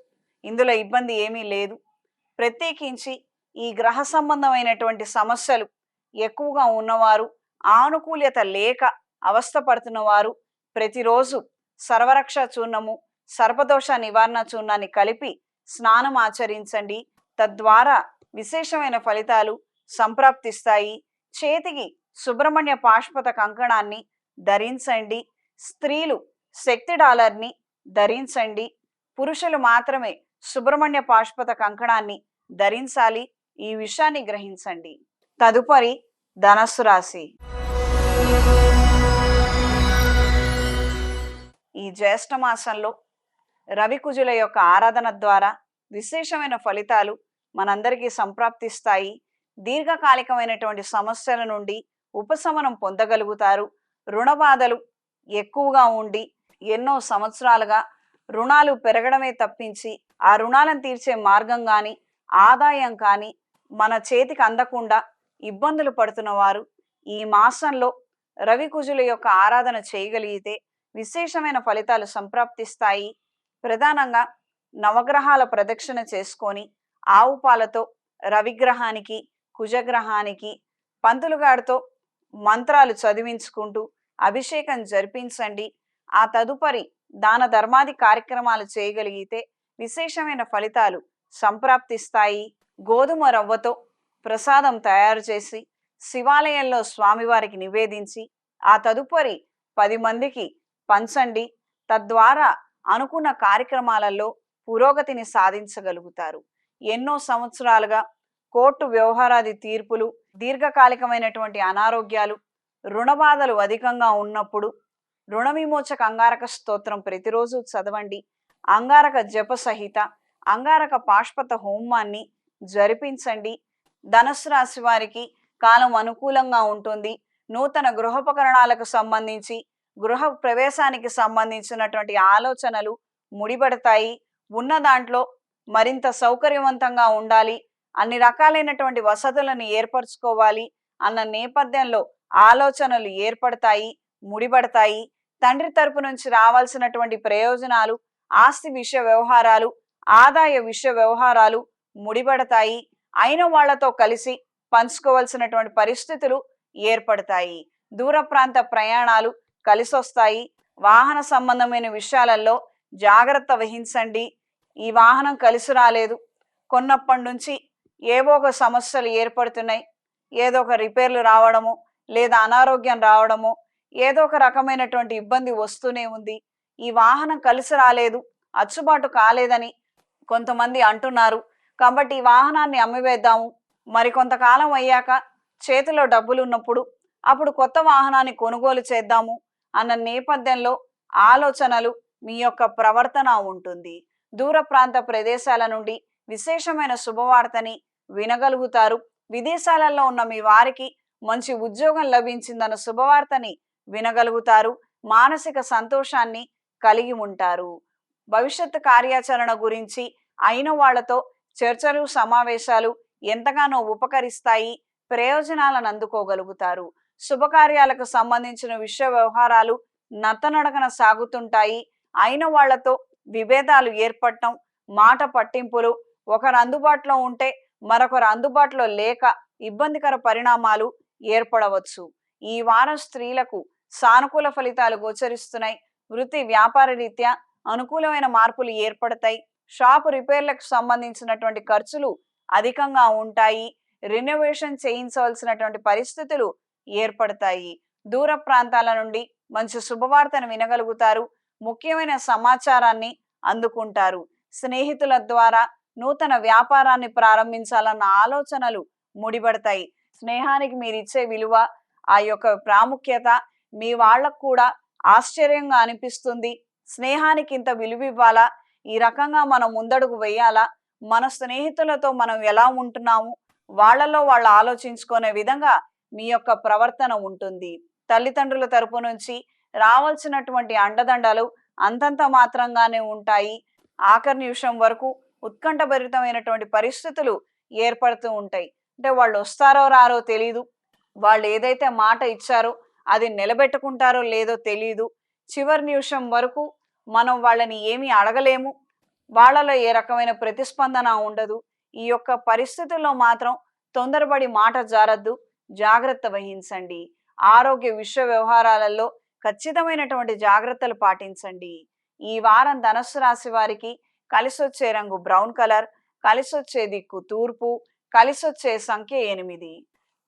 ఇందులో ఇబ్బంది ఏమీ లేదు. ప్రత్యేకించి ఈ గ్రహ సంబంధమైనటువంటి సమస్యలు ఎక్కువగా ఉన్నవారు, ఆనుకూల్యత లేక అవస్థపడుతున్న వారు ప్రతిరోజు సర్వరక్ష చూర్ణము, సర్పదోష నివారణ చూర్ణాన్ని కలిపి స్నానం ఆచరించండి. తద్వారా విశేషమైన ఫలితాలు సంప్రాప్తిస్తాయి. చేతికి సుబ్రహ్మణ్య పాష్పత కంకణాన్ని ధరించండి. స్త్రీలు శక్తి డాలర్ని ధరించండి. పురుషులు మాత్రమే సుబ్రహ్మణ్య పాశుపత కంకణాన్ని ధరించాలి. ఈ విషయాన్ని గ్రహించండి. తదుపరి ధనస్సు రాశి. ఈ జ్యేష్ఠ మాసంలో రవికుజుల యొక్క ఆరాధన ద్వారా విశేషమైన ఫలితాలు మనందరికీ సంప్రాప్తిస్తాయి. దీర్ఘకాలికమైనటువంటి సమస్యల నుండి ఉపశమనం పొందగలుగుతారు. రుణ బాధలు ఎక్కువగా ఉండి ఎన్నో సంవత్సరాలుగా రుణాలు పెరగడమే తప్పించి ఆ రుణాలను తీర్చే మార్గం కానీ ఆదాయం కానీ మన చేతికి అందకుండా ఇబ్బందులు పడుతున్న వారు ఈ మాసంలో రవికుజుల యొక్క ఆరాధన చేయగలిగితే విశేషమైన ఫలితాలు సంప్రాప్తిస్తాయి. ప్రధానంగా నవగ్రహాల ప్రదక్షిణ చేసుకొని ఆవు పాలతో రవిగ్రహానికి కుజగ్రహానికి పంతులుగాడితో మంత్రాలు చదివించుకుంటూ అభిషేకం జరిపించండి. ఆ తదుపరి దాన ధర్మాది కార్యక్రమాలు చేయగలిగితే విశేషమైన ఫలితాలు సంప్రాప్తిస్తాయి. గోధుమ రవ్వతో ప్రసాదం తయారు చేసి శివాలయంలో స్వామివారికి నివేదించి ఆ తదుపరి 10 మందికి పంచండి. తద్వారా అనుకున్న కార్యక్రమాలలో పురోగతిని సాధించగలుగుతారు. ఎన్నో సంవత్సరాలుగా కోర్టు వ్యవహారాది తీర్పులు, దీర్ఘకాలికమైనటువంటి అనారోగ్యాలు, రుణ బాధలు అధికంగా ఉన్నప్పుడు రుణ విమోచక అంగారక స్తోత్రం ప్రతిరోజు చదవండి. అంగారక జప సహిత అంగారక పాశుపత హోమాన్ని జరిపించండి. ధనుస్సు రాశి వారికి కాలం అనుకూలంగా ఉంటుంది. నూతన గృహోపకరణాలకు సంబంధించి గృహ ప్రవేశానికి సంబంధించినటువంటి ఆలోచనలు ముడిపడతాయి. ఉన్న దాంట్లో మరింత సౌకర్యవంతంగా ఉండాలి, అన్ని రకాలైనటువంటి వసతులను ఏర్పరచుకోవాలి అన్న నేపథ్యంలో ఆలోచనలు ఏర్పడతాయి, ముడిపడతాయి. తండ్రి తరపు నుంచి రావాల్సినటువంటి ప్రయోజనాలు, ఆస్తి విషయ వ్యవహారాలు, ఆదాయ విషయ వ్యవహారాలు ముడిపడతాయి. అయిన వాళ్లతో కలిసి పంచుకోవాల్సినటువంటి పరిస్థితులు ఏర్పడతాయి. దూర ప్రాంత ప్రయాణాలు కలిసొస్తాయి. వాహన సంబంధమైన విషయాలలో జాగ్రత్త వహించండి. ఈ వాహనం కలిసి రాలేదు, కొన్నప్పటి నుంచి ఏవో ఒక సమస్యలు ఏర్పడుతున్నాయి, ఏదో ఒక రిపేర్లు రావడము లేదా అనారోగ్యం రావడము, ఏదో ఒక రకమైనటువంటి ఇబ్బంది వస్తూనే ఉంది. ఈ వాహనం కలిసి రాలేదు, అచ్చుబాటు కాలేదని కొంతమంది అంటున్నారు. కాబట్టి ఈ వాహనాన్ని అమ్మివేద్దాము, మరి కొంతకాలం అయ్యాక చేతిలో డబ్బులు ఉన్నప్పుడు అప్పుడు కొత్త వాహనాన్ని కొనుగోలు చేద్దాము అన్న నేపథ్యంలో ఆలోచనలు మీ యొక్క ప్రవర్తన ఉంటుంది. దూర ప్రాంత ప్రదేశాల నుండి విశేషమైన శుభవార్తని వినగలుగుతారు. విదేశాలలో ఉన్న మీ వారికి మంచి ఉద్యోగం లభించిందన్న శుభవార్తని వినగలుగుతారు. మానసిక సంతోషాన్ని కలిగి ఉంటారు. భవిష్యత్తు కార్యాచరణ గురించి అయిన వాళ్లతో చర్చలు, సమావేశాలు ఎంతగానో ఉపకరిస్తాయి. ప్రయోజనాలను అందుకోగలుగుతారు. శుభకార్యాలకు సంబంధించిన విషయ వ్యవహారాలు నత్తనడకన సాగుతుంటాయి. అయిన వాళ్లతో విభేదాలు ఏర్పడటం, మాట పట్టింపులు, ఒకరు అందుబాటులో ఉంటే మరొకరు అందుబాటులో లేక ఇబ్బందికర పరిణామాలు ఏర్పడవచ్చు. ఈ వారం స్త్రీలకు సానుకూల ఫలితాలు గోచరిస్తున్నాయి. వృత్తి వ్యాపార రీత్యా అనుకూలమైన మార్పులు ఏర్పడతాయి. షాపు రిపేర్లకు సంబంధించినటువంటి ఖర్చులు అధికంగా ఉంటాయి. రెనోవేషన్ చేయించవలసినటువంటి పరిస్థితులు ఏర్పడతాయి. దూర ప్రాంతాల నుండి మంచి శుభవార్తను వినగలుగుతారు. ముఖ్యమైన సమాచారాన్ని అందుకుంటారు. స్నేహితుల ద్వారా నూతన వ్యాపారాన్ని ప్రారంభించాలన్న ఆలోచనలు ముడిపడతాయి. స్నేహానికి మీరిచ్చే విలువ, ఆ యొక్క ప్రాముఖ్యత మీ వాళ్ళకు కూడా ఆశ్చర్యంగా అనిపిస్తుంది. స్నేహానికి ఇంత విలువ ఇవ్వాలా, ఈ రకంగా మనం ముందడుగు వేయాలా, మన స్నేహితులతో మనం ఎలా ఉంటున్నాము వాళ్ళలో వాళ్ళు ఆలోచించుకునే విధంగా మీ యొక్క ప్రవర్తన ఉంటుంది. తల్లిదండ్రుల తరపు నుంచి రావాల్సినటువంటి అండదండలు అంతంత మాత్రంగానే ఉంటాయి. ఆఖరి నిమిషం వరకు ఉత్కంఠభరితమైనటువంటి పరిస్థితులు ఏర్పడుతూ ఉంటాయి. అంటే వాళ్ళు వస్తారో రారో తెలీదు, వాళ్ళు ఏదైతే మాట ఇచ్చారో అది నిలబెట్టుకుంటారో లేదో తెలీదు. చివరి నిమిషం వరకు మనం వాళ్ళని ఏమీ అడగలేము, వాళ్ళలో ఏ రకమైన ప్రతిస్పందన ఉండదు. ఈ యొక్క పరిస్థితుల్లో మాత్రం తొందరపడి మాట జారద్దు, జాగ్రత్త వహించండి. ఆరోగ్య విషయ వ్యవహారాలలో ఖచ్చితమైనటువంటి జాగ్రత్తలు పాటించండి. ఈ వారం ధనుస్సు రాశి వారికి కలిసొచ్చే రంగు బ్రౌన్ కలర్, కలిసొచ్చే దిక్కు తూర్పు, కలిసొచ్చే సంఖ్య 8.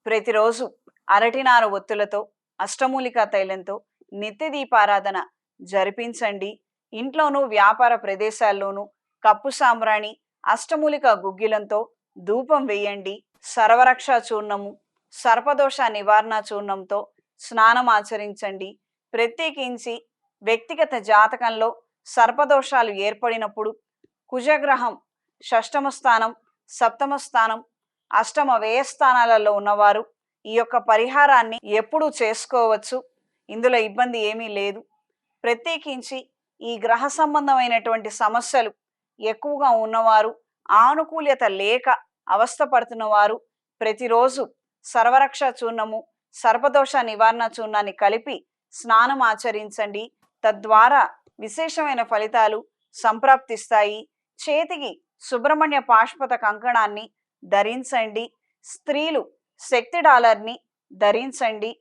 ప్రతిరోజు అరటినార ఒత్తులతో అష్టమూలికా తైలంతో నిత్య దీపారాధన జరిపించండి. ఇంట్లోనూ వ్యాపార ప్రదేశాల్లోనూ కప్పు సాంబ్రాణి అష్టమూలిక గుగ్గిలంతో ధూపం వేయండి. సర్వరక్ష చూర్ణము సర్పదోష నివారణ చూర్ణంతో స్నానం ఆచరించండి. ప్రత్యేకించి వ్యక్తిగత జాతకంలో సర్పదోషాలు ఏర్పడినప్పుడు కుజగ్రహం షష్టమ స్థానం, సప్తమ స్థానం, అష్టమ వ్యయ స్థానాలలో ఉన్నవారు ఈ యొక్క పరిహారాన్ని ఎప్పుడూ చేసుకోవచ్చు. ఇందులో ఇబ్బంది ఏమీ లేదు. ప్రత్యేకించి ఈ గ్రహ సంబంధమైనటువంటి సమస్యలు ఎక్కువగా ఉన్నవారు, ఆనుకూల్యత లేక అవస్థపడుతున్న వారు ప్రతిరోజు సర్వరక్ష చూర్ణము సర్పదోష నివారణ చూర్ణాన్ని కలిపి స్నానం ఆచరించండి. తద్వారా విశేషమైన ఫలితాలు సంప్రాప్తిస్తాయి. చేతికి సుబ్రహ్మణ్య పాశుపత కంకణాన్ని ధరించండి. స్త్రీలు శక్తి డాలర్ని ధరించండి.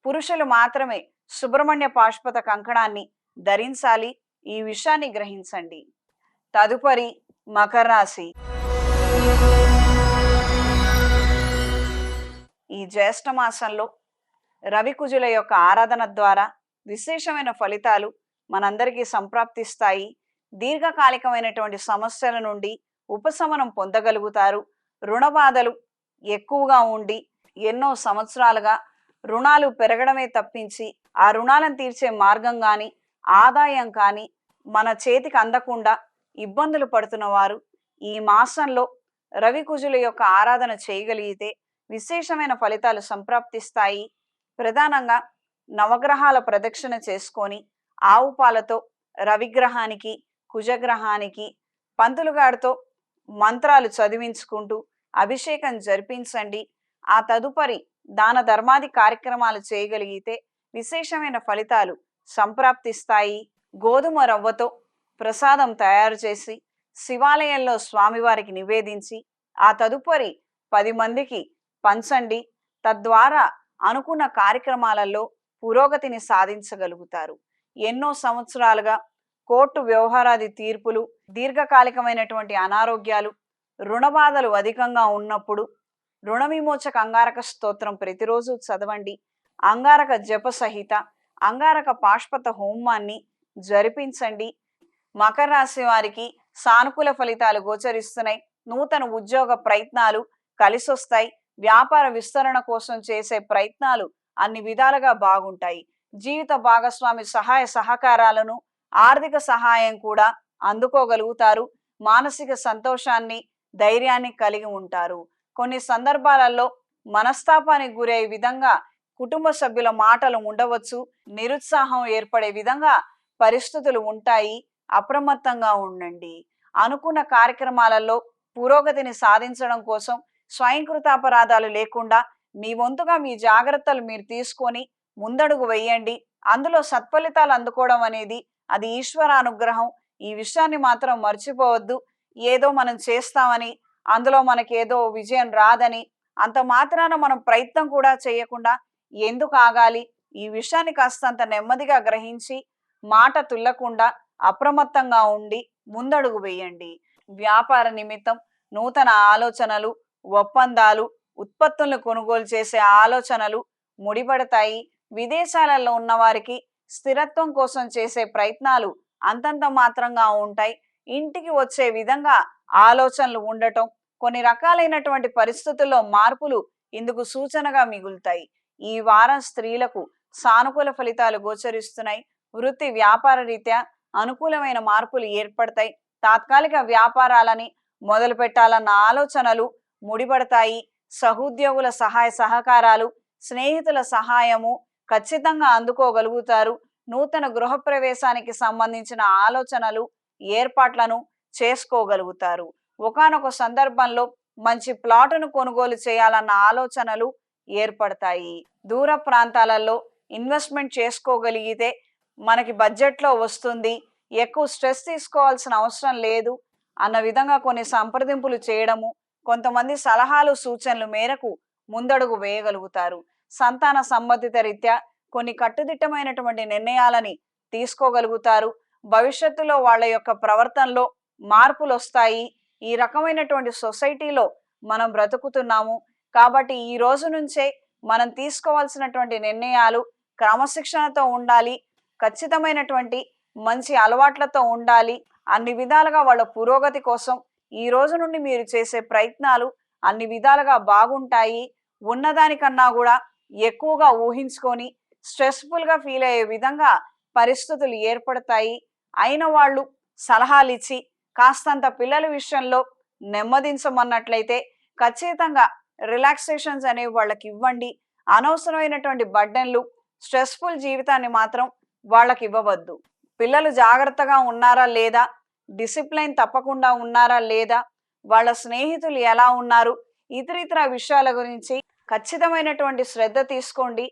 పురుషులు మాత్రమే సుబ్రహ్మణ్య పాశుపత కంకణాన్ని ధరించాలి. ఈ విషయాన్ని గ్రహించండి. తదుపరి మకర రాశి. ఈ జ్యేష్ఠ మాసంలో రవికుజుల యొక్క ఆరాధన ద్వారా విశేషమైన ఫలితాలు మనందరికీ సంప్రాప్తిస్తాయి. దీర్ఘకాలికమైనటువంటి సమస్యల నుండి ఉపశమనం పొందగలుగుతారు. రుణ బాధలు ఎక్కువగా ఉండి ఎన్నో సంవత్సరాలుగా రుణాలు పెరగడమే తప్పించి ఆ రుణాలను తీర్చే మార్గం కానీ ఆదాయం కానీ మన చేతికి అందకుండా ఇబ్బందులు పడుతున్న వారు ఈ మాసంలో రవికుజుల యొక్క ఆరాధన చేయగలిగితే విశేషమైన ఫలితాలు సంప్రాప్తిస్తాయి. ప్రధానంగా నవగ్రహాల ప్రదక్షిణ చేసుకొని ఆవు పాలతో రవిగ్రహానికి కుజగ్రహానికి పంతులుగాడితో మంత్రాలు చదివించుకుంటూ అభిషేకం జరిపించండి. ఆ తదుపరి దాన ధర్మాది కార్యక్రమాలు చేయగలిగితే విశేషమైన ఫలితాలు సంప్రాప్తిస్తాయి. గోధుమ రవ్వతో ప్రసాదం తయారు చేసి శివాలయంలో స్వామివారికి నివేదించి ఆ తదుపరి 10 మందికి పంచండి. తద్వారా అనుకున్న కార్యక్రమాలలో పురోగతిని సాధించగలుగుతారు. ఎన్నో సంవత్సరాలుగా కోర్టు వ్యవహారాది తీర్పులు, దీర్ఘకాలికమైనటువంటి అనారోగ్యాలు, రుణ బాధలు అధికంగా ఉన్నప్పుడు రుణ విమోచక అంగారక స్తోత్రం ప్రతిరోజు చదవండి. అంగారక జప సహిత అంగారక పాశుపత హోమాన్ని జరిపించండి. మకర రాశి వారికి సానుకూల ఫలితాలు గోచరిస్తున్నాయి. నూతన ఉద్యోగ ప్రయత్నాలు కలిసొస్తాయి. వ్యాపార విస్తరణ కోసం చేసే ప్రయత్నాలు అన్ని విధాలుగా బాగుంటాయి. జీవిత భాగస్వామి సహాయ సహకారాలను, ఆర్థిక సహాయం కూడా అందుకోగలుగుతారు. మానసిక సంతోషాన్ని, ధైర్యాన్ని కలిగి ఉంటారు. కొన్ని సందర్భాలలో మనస్తాపానికి గురయ్యే విధంగా కుటుంబ సభ్యుల మాటలు ఉండవచ్చు. నిరుత్సాహం ఏర్పడే విధంగా పరిస్థితులు ఉంటాయి. అప్రమత్తంగా ఉండండి. అనుకున్న కార్యక్రమాలలో పురోగతిని సాధించడం కోసం స్వయంకృతాపరాధాలు లేకుండా మీ వంతుగా మీ జాగ్రత్తలు మీరు తీసుకొని ముందడుగు వేయండి. అందులో సత్ఫలితాలు అందుకోవడం అనేది అది ఈశ్వర అనుగ్రహం. ఈ విషయాన్ని మాత్రం మర్చిపోవద్దు. ఏదో మనం చేస్తామని, అందులో మనకి ఏదో విజయం రాదని అంత మాత్రాన మనం ప్రయత్నం కూడా చేయకుండా ఎందుకు ఆగాలి? ఈ విషయాన్ని కాస్తంత నెమ్మదిగా గ్రహించి మాట తుల్లకుండా అప్రమత్తంగా ఉండి ముందడుగు వేయండి. వ్యాపార నిమిత్తం నూతన ఆలోచనలు, ఒప్పందాలు, ఉత్పత్తులను కొనుగోలు చేసే ఆలోచనలు ముడిపడతాయి. విదేశాలలో ఉన్న వారికి స్థిరత్వం కోసం చేసే ప్రయత్నాలు అంతంత మాత్రంగా ఉంటాయి. ఇంటికి వచ్చే విధంగా ఆలోచనలు ఉండటం, కొన్ని రకాలైనటువంటి పరిస్థితుల్లో మార్పులు ఇందుకు సూచనగా మిగులుతాయి. ఈ వారం స్త్రీలకు సానుకూల ఫలితాలు గోచరిస్తున్నాయి. వృత్తి వ్యాపార రీత్యా అనుకూలమైన మార్పులు ఏర్పడతాయి. తాత్కాలిక వ్యాపారాలని మొదలు పెట్టాలన్న ఆలోచనలు ముడిపడతాయి. సహోద్యోగుల సహాయ సహకారాలు, స్నేహితుల సహాయము ఖచ్చితంగా అందుకోగలుగుతారు. నూతన గృహప్రవేశానికి సంబంధించిన ఆలోచనలు, ఏర్పాట్లను చేసుకోగలుగుతారు. ఒకానొక సందర్భంలో మంచి ప్లాటును కొనుగోలు చేయాలన్న ఆలోచనలు ఏర్పడతాయి. దూర ప్రాంతాలలో ఇన్వెస్ట్మెంట్ చేసుకోగలిగితే మనకి బడ్జెట్లో వస్తుంది, ఎక్కువ స్ట్రెస్ తీసుకోవాల్సిన అవసరం లేదు అన్న విధంగా కొన్ని సంప్రదింపులు చేయడము, కొంతమంది సలహాలు సూచనలు మేరకు ముందడుగు వేయగలుగుతారు. సంతాన సంబంధిత రీత్యా కొన్ని కట్టుదిట్టమైనటువంటి నిర్ణయాలని తీసుకోగలుగుతారు. భవిష్యత్తులో వాళ్ళ యొక్క ప్రవర్తనలో మార్పులు వస్తాయి. ఈ రకమైనటువంటి సొసైటీలో మనం బ్రతుకుతున్నాము కాబట్టి ఈ రోజు నుంచే మనం తీసుకోవాల్సినటువంటి నిర్ణయాలు క్రమశిక్షణతో ఉండాలి. ఖచ్చితమైనటువంటి మంచి అలవాట్లతో ఉండాలి. అన్ని విధాలుగా వాళ్ళ పురోగతి కోసం ఈ రోజు నుండి మీరు చేసే ప్రయత్నాలు అన్ని విధాలుగా బాగుంటాయి. ఉన్నదానికన్నా కూడా ఎక్కువగా ఊహించుకొని స్ట్రెస్ఫుల్గా ఫీల్ అయ్యే విధంగా పరిస్థితులు ఏర్పడతాయి. అయిన వాళ్ళు సలహాలు ఇచ్చి కాస్తంత పిల్లల విషయంలో నెమ్మదించమన్నట్లయితే ఖచ్చితంగా రిలాక్సేషన్స్ అనేవి వాళ్ళకి ఇవ్వండి. అనవసరమైనటువంటి బర్డెన్లు, స్ట్రెస్ఫుల్ జీవితాన్ని మాత్రం వాళ్ళకి ఇవ్వవద్దు. పిల్లలు జాగ్రత్తగా ఉన్నారా లేదా, డిసిప్లైన్ తప్పకుండా ఉన్నారా లేదా, వాళ్ళ స్నేహితులు ఎలా ఉన్నారు, ఇతరితర విషయాల గురించి ఖచ్చితమైనటువంటి శ్రద్ధ తీసుకోండి.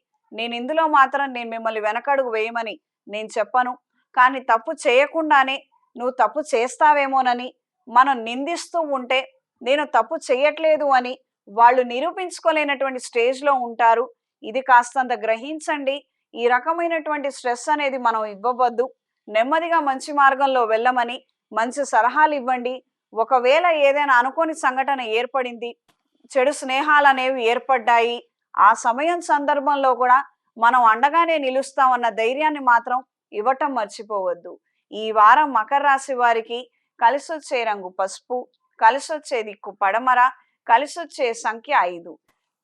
ఇందులో మాత్రం నేను మిమ్మల్ని వెనకడుగు వేయమని నేను చెప్పను. కానీ తప్పు చేయకుండానే నువ్వు తప్పు చేస్తావేమోనని మనం నిందిస్తూ ఉంటే నేను తప్పు చేయట్లేదు అని వాళ్ళు నిరూపించుకోలేనటువంటి స్టేజ్లో ఉంటారు. ఇది కాస్తంత గ్రహించండి. ఈ రకమైనటువంటి స్ట్రెస్ అనేది మనం ఇవ్వవద్దు. నెమ్మదిగా మంచి మార్గంలో వెళ్ళమని మంచి సలహాలు ఇవ్వండి. ఒకవేళ ఏదైనా అనుకోని సంఘటన ఏర్పడింది, చెడు స్నేహాలు అనేవి ఏర్పడ్డాయి, ఆ సమయం సందర్భంలో కూడా మనం అండగానే నిలుస్తామన్న ధైర్యాన్ని మాత్రం ఇవ్వటం మర్చిపోవద్దు. ఈ వారం మకర రాశి వారికి కలిసొచ్చే రంగు పసుపు, కలిసొచ్చే దిక్కు పడమర, కలిసొచ్చే సంఖ్య 5.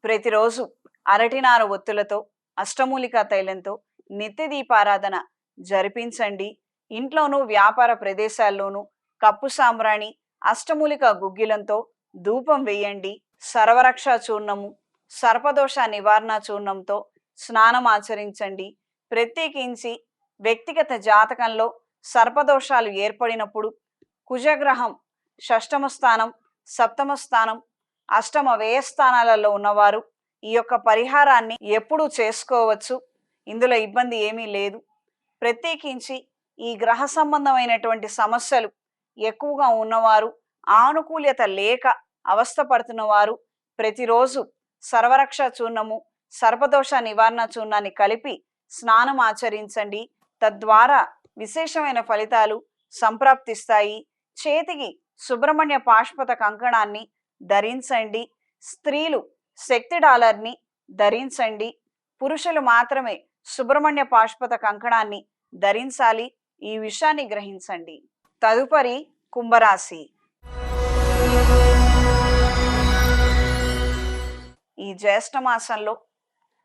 ప్రతిరోజు అరటినార ఒత్తులతో అష్టమూలికా తైలంతో నిత్య దీపారాధన జరిపించండి. ఇంట్లోనూ వ్యాపార ప్రదేశాల్లోనూ కప్పు సాంబ్రాణి, అష్టమూలిక గుగ్గిలంతో ధూపం వేయండి. సర్వరక్ష చూర్ణము, సర్పదోష నివారణ చూర్ణంతో స్నానం ఆచరించండి. ప్రత్యేకించి వ్యక్తిగత జాతకంలో సర్పదోషాలు ఏర్పడినప్పుడు కుజగ్రహం షష్టమ స్థానం, సప్తమ స్థానం, అష్టమ వ్యయ స్థానాలలో ఉన్నవారు ఈ యొక్క పరిహారాన్ని ఎప్పుడూ చేసుకోవచ్చు. ఇందులో ఇబ్బంది ఏమీ లేదు. ప్రత్యేకించి ఈ గ్రహ సంబంధమైనటువంటి సమస్యలు ఎక్కువగా ఉన్నవారు, ఆనుకూల్యత లేక అవస్థపడుతున్నవారు ప్రతిరోజు సర్వరక్ష చూర్ణము, సర్పదోష నివారణ చూర్ణాన్ని కలిపి స్నానం ఆచరించండి. తద్వారా విశేషమైన ఫలితాలు సంప్రాప్తిస్తాయి. చేతికి సుబ్రహ్మణ్య పాశుపత కంకణాన్ని ధరించండి. స్త్రీలు శక్తి డాలర్ని ధరించండి. పురుషులు మాత్రమే సుబ్రహ్మణ్య పాశుపత కంకణాన్ని ధరించాలి. ఈ విషయాన్ని గ్రహించండి. తదుపరి కుంభరాశి. ఈ జ్యేష్ఠ మాసంలో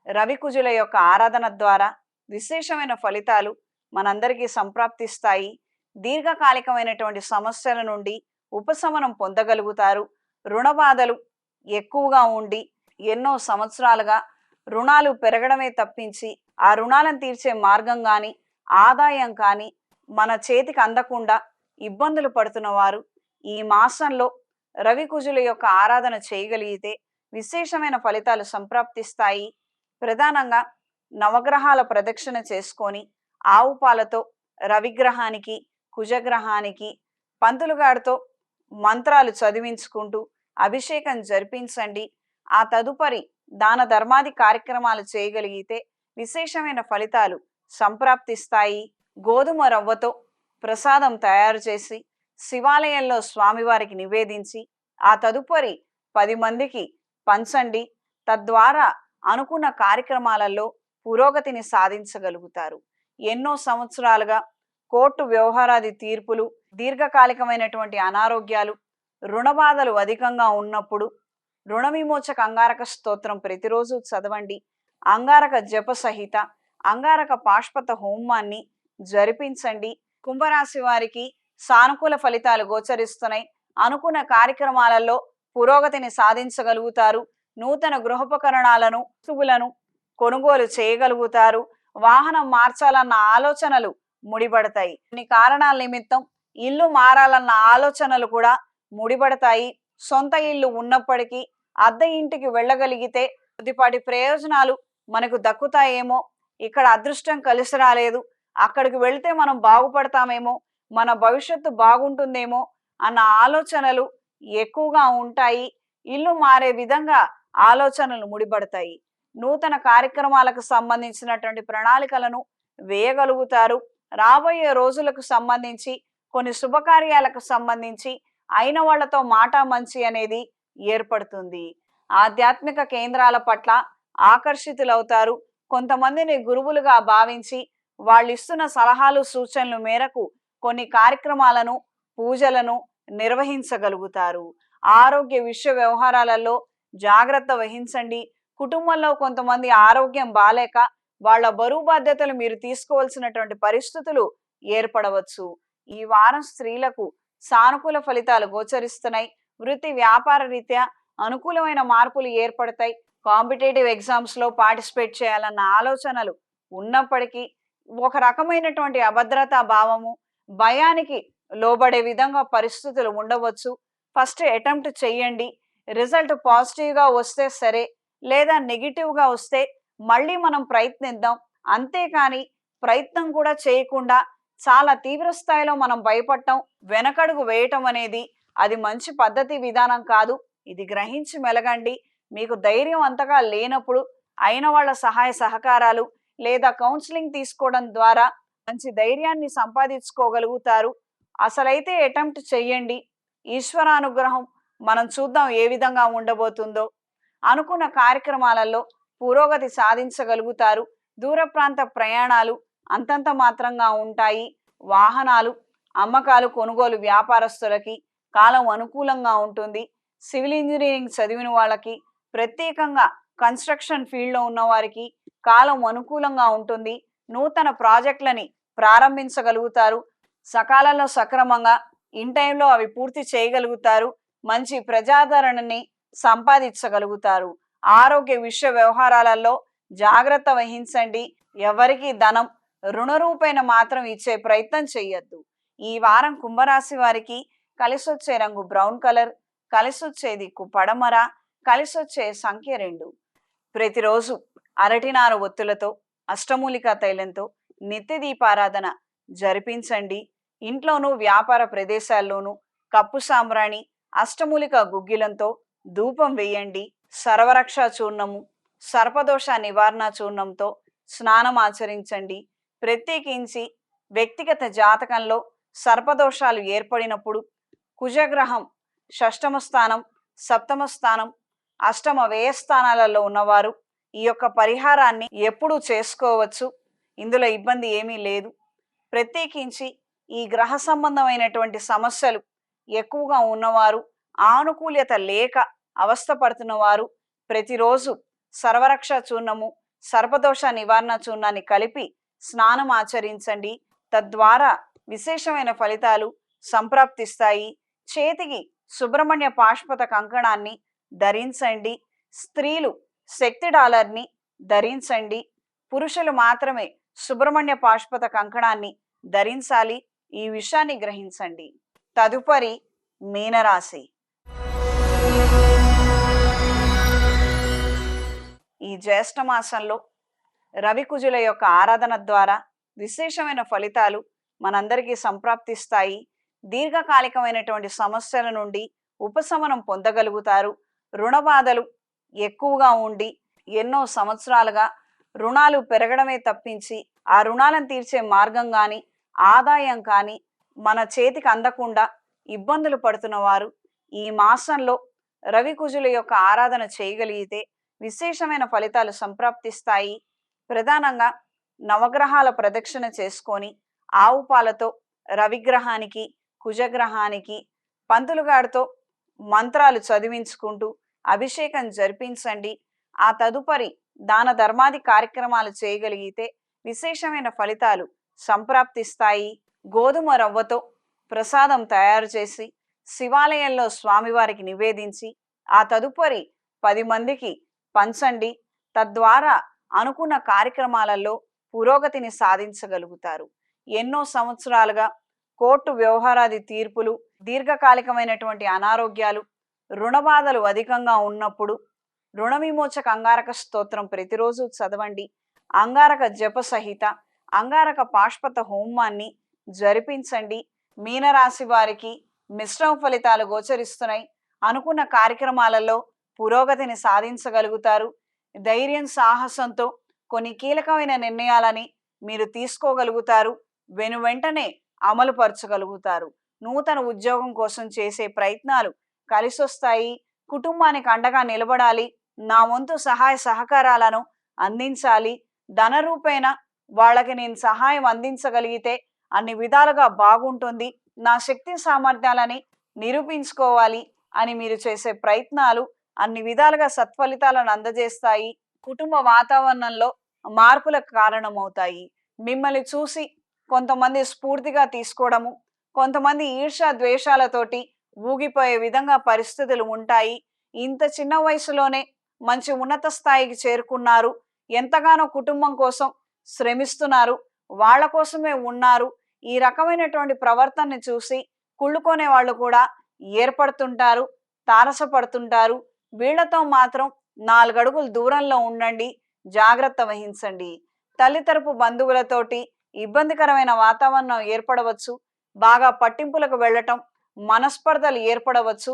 రవి కుజుల యొక్క ఆరాధన ద్వారా విశేషమైన ఫలితాలు మనందరికీ సంప్రాప్తిస్తాయి. దీర్ఘకాలికమైనటువంటి సమస్యల నుండి ఉపశమనం పొందగలుగుతారు. రుణ బాధలు ఎక్కువగా ఉండి ఎన్నో సంవత్సరాలుగా రుణాలు పెరగడమే తప్పించి ఆ రుణాలను తీర్చే మార్గం కానీ ఆదాయం కానీ మన చేతికి అందకుండా ఇబ్బందులు పడుతున్న వారు ఈ మాసంలో రవి కుజుల యొక్క ఆరాధన చేయగలిగితే విశేషమైన ఫలితాలు సంప్రాప్తిస్తాయి. ప్రధానంగా నవగ్రహాల ప్రదక్షిణ చేసుకొని ఆవు పాలతో రవిగ్రహానికి, కుజగ్రహానికి పంతులుగాడితో మంత్రాలు చదివించుకుంటూ అభిషేకం జరిపించండి. ఆ తదుపరి దాన ధర్మాది కార్యక్రమాలు చేయగలిగితే విశేషమైన ఫలితాలు సంప్రాప్తిస్తాయి. గోధుమ రవ్వతో ప్రసాదం తయారు చేసి శివాలయంలో స్వామివారికి నివేదించి ఆ తదుపరి 10 మందికి పంచండి. తద్వారా అనుకున్న కార్యక్రమాలలో పురోగతిని సాధించగలుగుతారు. ఎన్నో సంవత్సరాలుగా కోర్టు వ్యవహారాది తీర్పులు, దీర్ఘకాలికమైనటువంటి అనారోగ్యాలు, రుణబాధలు అధికంగా ఉన్నప్పుడు రుణ విమోచక అంగారక స్తోత్రం ప్రతిరోజు చదవండి. అంగారక జప సహిత అంగారక పాశుపత హోమాన్ని జరిపించండి. కుంభరాశి వారికి సానుకూల ఫలితాలు గోచరిస్తున్నాయి. అనుకున్న కార్యక్రమాలలో పురోగతిని సాధించగలుగుతారు. నూతన గృహోపకరణాలను, వస్తువులను కొనుగోలు చేయగలుగుతారు. వాహనం మార్చాలన్న ఆలోచనలు ముడిపడతాయి. కొన్ని కారణాల నిమిత్తం ఇల్లు మారాలన్న ఆలోచనలు కూడా ముడిపడతాయి. సొంత ఇల్లు ఉన్నప్పటికీ అద్దె ఇంటికి వెళ్ళగలిగితే కొద్దిపాటి ప్రయోజనాలు మనకు దక్కుతాయేమో, ఇక్కడ అదృష్టం కలిసి రాలేదు, అక్కడికి వెళ్తే మనం బాగుపడతామేమో, మన భవిష్యత్తు బాగుంటుందేమో అన్న ఆలోచనలు ఎక్కువగా ఉంటాయి. ఇల్లు మారే విధంగా ఆలోచనలు ముడిపడతాయి. నూతన కార్యక్రమాలకు సంబంధించినటువంటి ప్రణాళికలను వేయగలుగుతారు. రాబోయే రోజులకు సంబంధించి కొన్ని శుభకార్యాలకు సంబంధించి అయిన వాళ్లతో మాట మంచి అనేది ఏర్పడుతుంది. ఆధ్యాత్మిక కేంద్రాల పట్ల ఆకర్షితులవుతారు. కొంతమందిని గురువులుగా భావించి వాళ్ళు ఇస్తున్న సలహాలు సూచనలు మేరకు కొన్ని కార్యక్రమాలను పూజలను నిర్వహించగలుగుతారు. ఆరోగ్య విషయ వ్యవహారాలలో జాగ్రత్త వహించండి. కుటుంబంలో కొంతమంది ఆరోగ్యం బాలేక వాళ్ళ బరువు బాధ్యతలు మీరు తీసుకోవాల్సినటువంటి పరిస్థితులు ఏర్పడవచ్చు. ఈ వారం స్త్రీలకు సానుకూల ఫలితాలు గోచరిస్తున్నాయి. వృత్తి వ్యాపార రీత్యా అనుకూలమైన మార్పులు ఏర్పడతాయి. కాంపిటేటివ్ ఎగ్జామ్స్ లో పార్టిసిపేట్ చేయాలన్న ఆలోచనలు ఉన్నప్పటికీ ఒక రకమైనటువంటి అభద్రతా భావము, భయానికి లోబడే విధంగా పరిస్థితులు ఉండవచ్చు. ఫస్ట్ అటెంప్ట్ చెయ్యండి. రిజల్ట్ పాజిటివ్గా వస్తే సరే, లేదా నెగిటివ్గా వస్తే మళ్ళీ మనం ప్రయత్నిద్దాం. అంతేకాని ప్రయత్నం కూడా చేయకుండా చాలా తీవ్ర స్థాయిలో మనం భయపడటం, వెనకడుగు వేయటం అనేది అది మంచి పద్ధతి విధానం కాదు. ఇది గ్రహించి మెలగండి. మీకు ధైర్యం అంతగా లేనప్పుడు అయిన వాళ్ళ సహాయ సహకారాలు లేదా కౌన్సిలింగ్ తీసుకోవడం ద్వారా మంచి ధైర్యాన్ని సంపాదించుకోగలుగుతారు. అసలైతే అటెంప్ట్ చెయ్యండి. ఈశ్వరానుగ్రహం మనం చూద్దాం ఏ విధంగా ఉండబోతుందో. అనుకున్న కార్యక్రమాలలో పురోగతి సాధించగలుగుతారు. దూర ప్రాంత ప్రయాణాలు అంతంత మాత్రంగా ఉంటాయి. వాహనాలు అమ్మకాలు కొనుగోలు వ్యాపారస్తులకి కాలం అనుకూలంగా ఉంటుంది. సివిల్ ఇంజనీరింగ్ చదివిన వాళ్ళకి, ప్రత్యేకంగా కన్స్ట్రక్షన్ ఫీల్డ్లో ఉన్న వారికి కాలం అనుకూలంగా ఉంటుంది. నూతన ప్రాజెక్టులని ప్రారంభించగలుగుతారు. సకాలంలో సక్రమంగా ఇన్ టైంలో అవి పూర్తి చేయగలుగుతారు. మంచి ప్రజాదరణని సంపాదించగలుగుతారు. ఆరోగ్య విషయ వ్యవహారాలలో జాగ్రత్త వహించండి. ఎవరికి ధనం రుణ రూపేణ మాత్రం ఇచ్చే ప్రయత్నం చెయ్యొద్దు. ఈ వారం కుంభరాశి వారికి కలిసొచ్చే రంగు బ్రౌన్ కలర్, కలిసొచ్చే దిక్కు పడమర, కలిసొచ్చే సంఖ్య 2. ప్రతిరోజు అరటినార ఒత్తులతో అష్టమూలికా తైలంతో నిత్య దీపారాధన జరిపించండి. ఇంట్లోనూ వ్యాపార ప్రదేశాల్లోనూ కప్పు సాంబ్రాణి అష్టమూలిక గుగ్గిలంతో ధూపం వేయండి. సర్వరక్ష చూర్ణము, సర్పదోష నివారణ చూర్ణంతో స్నానం ఆచరించండి. ప్రత్యేకించి వ్యక్తిగత జాతకంలో సర్పదోషాలు ఏర్పడినప్పుడు కుజగ్రహం షష్టమ స్థానం, సప్తమ స్థానం, అష్టమ వ్యయ స్థానాలలో ఉన్నవారు ఈ యొక్క పరిహారాన్ని ఎప్పుడూ చేసుకోవచ్చు. ఇందులో ఇబ్బంది ఏమీ లేదు. ప్రత్యేకించి ఈ గ్రహ సంబంధమైనటువంటి సమస్యలు ఎక్కువగా ఉన్నవారు, ఆనుకూల్యత లేక అవస్థపడుతున్న వారు ప్రతిరోజు సర్వరక్ష చూర్ణము, సర్పదోష నివారణ చూర్ణాన్ని కలిపి స్నానం ఆచరించండి. తద్వారా విశేషమైన ఫలితాలు సంప్రాప్తిస్తాయి. చేతికి సుబ్రహ్మణ్య పాశుపత కంకణాన్ని ధరించండి. స్త్రీలు శక్తి డాలర్ని ధరించండి. పురుషులు మాత్రమే సుబ్రహ్మణ్య పాశుపత కంకణాన్ని ధరించాలి. ఈ విషయాన్ని గ్రహించండి. తదుపరి మీనరాశి. ఈ జ్యేష్ఠ మాసంలో రవికుజుల యొక్క ఆరాధన ద్వారా విశేషమైన ఫలితాలు మనందరికీ సంప్రాప్తిస్తాయి. దీర్ఘకాలికమైనటువంటి సమస్యల నుండి ఉపశమనం పొందగలుగుతారు. రుణ బాధలు ఎక్కువగా ఉండి ఎన్నో సంవత్సరాలుగా రుణాలు పెరగడమే తప్పించి ఆ రుణాలను తీర్చే మార్గం కానీ ఆదాయం కానీ మన చేతికి అందకుండా ఇబ్బందులు పడుతున్న వారు ఈ మాసంలో రవికుజుల యొక్క ఆరాధన చేయగలిగితే విశేషమైన ఫలితాలు సంప్రాప్తిస్తాయి. ప్రధానంగా నవగ్రహాల ప్రదక్షిణ చేసుకొని ఆవు పాలతో రవిగ్రహానికి కుజగ్రహానికి పంతులుగాడితో మంత్రాలు చదివించుకుంటూ అభిషేకం జరిపించండి. ఆ తదుపరి దాన ధర్మాది కార్యక్రమాలు చేయగలిగితే విశేషమైన ఫలితాలు సంప్రాప్తిస్తాయి. గోధుమ రవ్వతో ప్రసాదం తయారు చేసి శివాలయంలో స్వామివారికి నివేదించి ఆ తదుపరి 10 మందికి పంచండి. తద్వారా అనుకున్న కార్యక్రమాలలో పురోగతిని సాధించగలుగుతారు. ఎన్నో సంవత్సరాలుగా కోర్టు వ్యవహారాది తీర్పులు, దీర్ఘకాలికమైనటువంటి అనారోగ్యాలు, రుణ బాధలు అధికంగా ఉన్నప్పుడు రుణ విమోచక అంగారక స్తోత్రం ప్రతిరోజు చదవండి. అంగారక జప సహిత అంగారక పాశుపత హోమాన్ని జరిపించండి. మీనరాశి వారికి మిశ్రమ ఫలితాలు గోచరిస్తున్నాయి. అనుకున్న కార్యక్రమాలలో పురోగతిని సాధించగలుగుతారు. ధైర్యం సాహసంతో కొన్ని కీలకమైన నిర్ణయాలని మీరు తీసుకోగలుగుతారు. వెంటనే అమలు పరచగలుగుతారు. నూతన ఉద్యోగం కోసం చేసే ప్రయత్నాలు కలిసొస్తాయి. కుటుంబానికి అండగా నిలబడాలి. నా వంతు సహాయ సహకారాలను అందించాలి. ధన రూపేణ వాళ్ళకి నేను సహాయం అందించగలిగితే అన్ని విధాలుగా బాగుంటుంది, నా శక్తి సామర్థ్యాలని నిరూపించుకోవాలి అని మీరు చేసే ప్రయత్నాలు అన్ని విధాలుగా సత్ఫలితాలను అందజేస్తాయి. కుటుంబ వాతావరణంలో మార్పులకు కారణమవుతాయి. మిమ్మల్ని చూసి కొంతమంది స్ఫూర్తిగా తీసుకోవడము, కొంతమంది ఈర్ష్య ద్వేషాలతోటి ఊగిపోయే విధంగా పరిస్థితులు ఉంటాయి. ఇంత చిన్న వయసులోనే మంచి ఉన్నత స్థాయికి చేరుకున్నారు, ఎంతగానో కుటుంబం కోసం శ్రమిస్తున్నారు, వాళ్ళ కోసమే ఉన్నారు. ఈ రకమైనటువంటి ప్రవర్తనని చూసి కుళ్ళుకునే వాళ్ళు కూడా ఏర్పడుతుంటారు, తారసపడుతుంటారు. వీళ్లతో మాత్రం 4 అడుగులు దూరంలో ఉండండి, జాగ్రత్త వహించండి. తల్లి తరపు బంధువులతోటి ఇబ్బందికరమైన వాతావరణం ఏర్పడవచ్చు, బాగా పట్టింపులకు వెళ్ళటం, మనస్పర్ధలు ఏర్పడవచ్చు.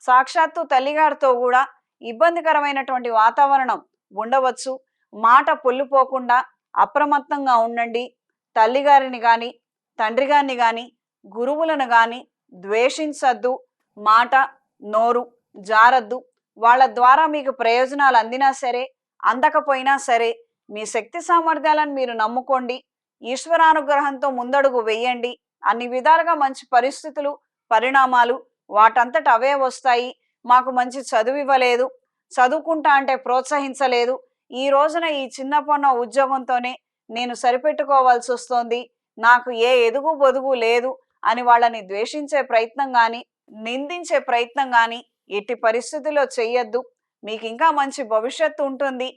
సాక్షాత్తు తల్లిగారితో కూడా ఇబ్బందికరమైనటువంటి వాతావరణం ఉండవచ్చు. మాట పొల్లిపోకుండా అప్రమత్తంగా ఉండండి. తల్లిగారిని కానీ తండ్రి గారిని కానీ గురువులను కానీ ద్వేషించద్దు. మాట నోరు జారద్దు. వాళ్ళ ద్వారా మీకు ప్రయోజనాలు అందినా సరే అందకపోయినా సరే మీ శక్తి సామర్థ్యాలను మీరు నమ్ముకోండి. ఈశ్వరానుగ్రహంతో ముందడుగు వెయ్యండి. అన్ని విధాలుగా మంచి పరిస్థితులు పరిణామాలు వాటంతట అవే వస్తాయి. మాకు మంచి చదువు ఇవ్వలేదు, చదువుకుంటా అంటే ప్రోత్సహించలేదు, ఈ రోజున ఈ చిన్న పన్న ఉద్యోగంతోనే నేను సరిపెట్టుకోవాల్సి వస్తోంది, నాకు ఏ ఎదుగు బొదుగు లేదు అని వాళ్ళని ద్వేషించే ప్రయత్నం కానీ నిందించే ప్రయత్నం కానీ ఎట్టి పరిస్థితుల్లో చెయ్యొద్దు. మీకు ఇంకా మంచి భవిష్యత్తు ఉంటుంది.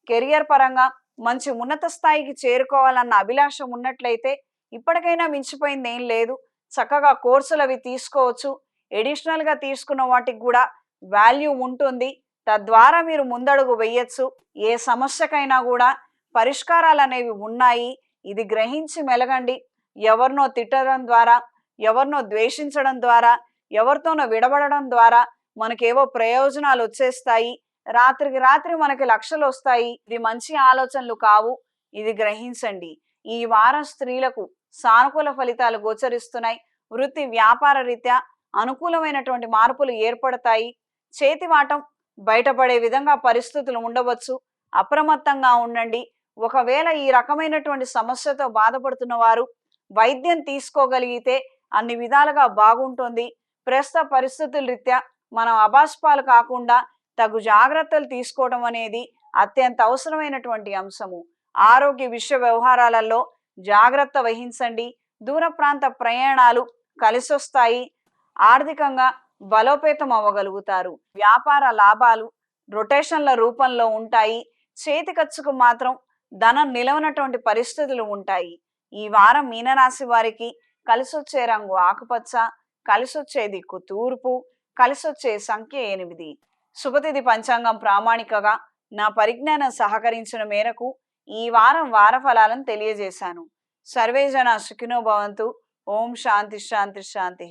కెరియర్ పరంగా మంచి ఉన్నత స్థాయికి చేరుకోవాలన్న అభిలాష ఉన్నట్లయితే ఇప్పటికైనా మించిపోయింది ఏం లేదు. చక్కగా కోర్సులు అవి తీసుకోవచ్చు. ఎడిషనల్గా తీసుకున్న వాటికి కూడా వాల్యూ ఉంటుంది. తద్వారా మీరు ముందడుగు వెయ్యొచ్చు. ఏ సమస్యకైనా కూడా పరిష్కారాలు అనేవి ఉన్నాయి. ఇది గ్రహించి మెలగండి. ఎవరినో తిట్టడం ద్వారా, ఎవరినో ద్వేషించడం ద్వారా, ఎవరితోనో విడబడడం ద్వారా మనకేవో ప్రయోజనాలు వచ్చేస్తాయి. రాత్రికి రాత్రి మనకి లక్షలు వస్తాయి. ఇది మంచి ఆలోచనలు కావు. ఇది గ్రహించండి. ఈ వారం స్త్రీలకు సానుకూల ఫలితాలు గోచరిస్తున్నాయి. వృత్తి వ్యాపార రీత్యా అనుకూలమైనటువంటి మార్పులు ఏర్పడతాయి. చేతివాటం బయటపడే విధంగా పరిస్థితులు ఉండవచ్చు. అప్రమత్తంగా ఉండండి. ఒకవేళ ఈ రకమైనటువంటి సమస్యతో బాధపడుతున్న వారు వైద్యం తీసుకోగలిగితే అన్ని విధాలుగా బాగుంటుంది. ప్రస్తుత పరిస్థితుల రీత్యా మనం అబాస్పాలు కాకుండా తగు జాగ్రత్తలు తీసుకోవడం అనేది అత్యంత అవసరమైనటువంటి అంశము. ఆరోగ్య విషయ వ్యవహారాలలో జాగ్రత్త వహించండి. దూర ప్రాంత ప్రయాణాలు కలిసొస్తాయి. ఆర్థికంగా బలోపేతం అవ్వగలుగుతారు. వ్యాపార లాభాలు రొటేషన్ల రూపంలో ఉంటాయి. చేతి ఖర్చుకు మాత్రం ధనం నిలవనటువంటి పరిస్థితులు ఉంటాయి. ఈ వారం మీనరాశి వారికి కలిసొచ్చే రంగు ఆకుపచ్చ, కలిసొచ్చే దిక్కు తూర్పు, కలిసొచ్చే సంఖ్య 8. శుభతిథి పంచాంగం ప్రామాణికగా నా పరిజ్ఞానం సహకరించిన మేరకు ఈ వారం వార ఫలాలను తెలియజేశాను. సర్వే జన సుఖినో భవంతు. ఓం శాంతి శాంతి శాంతి.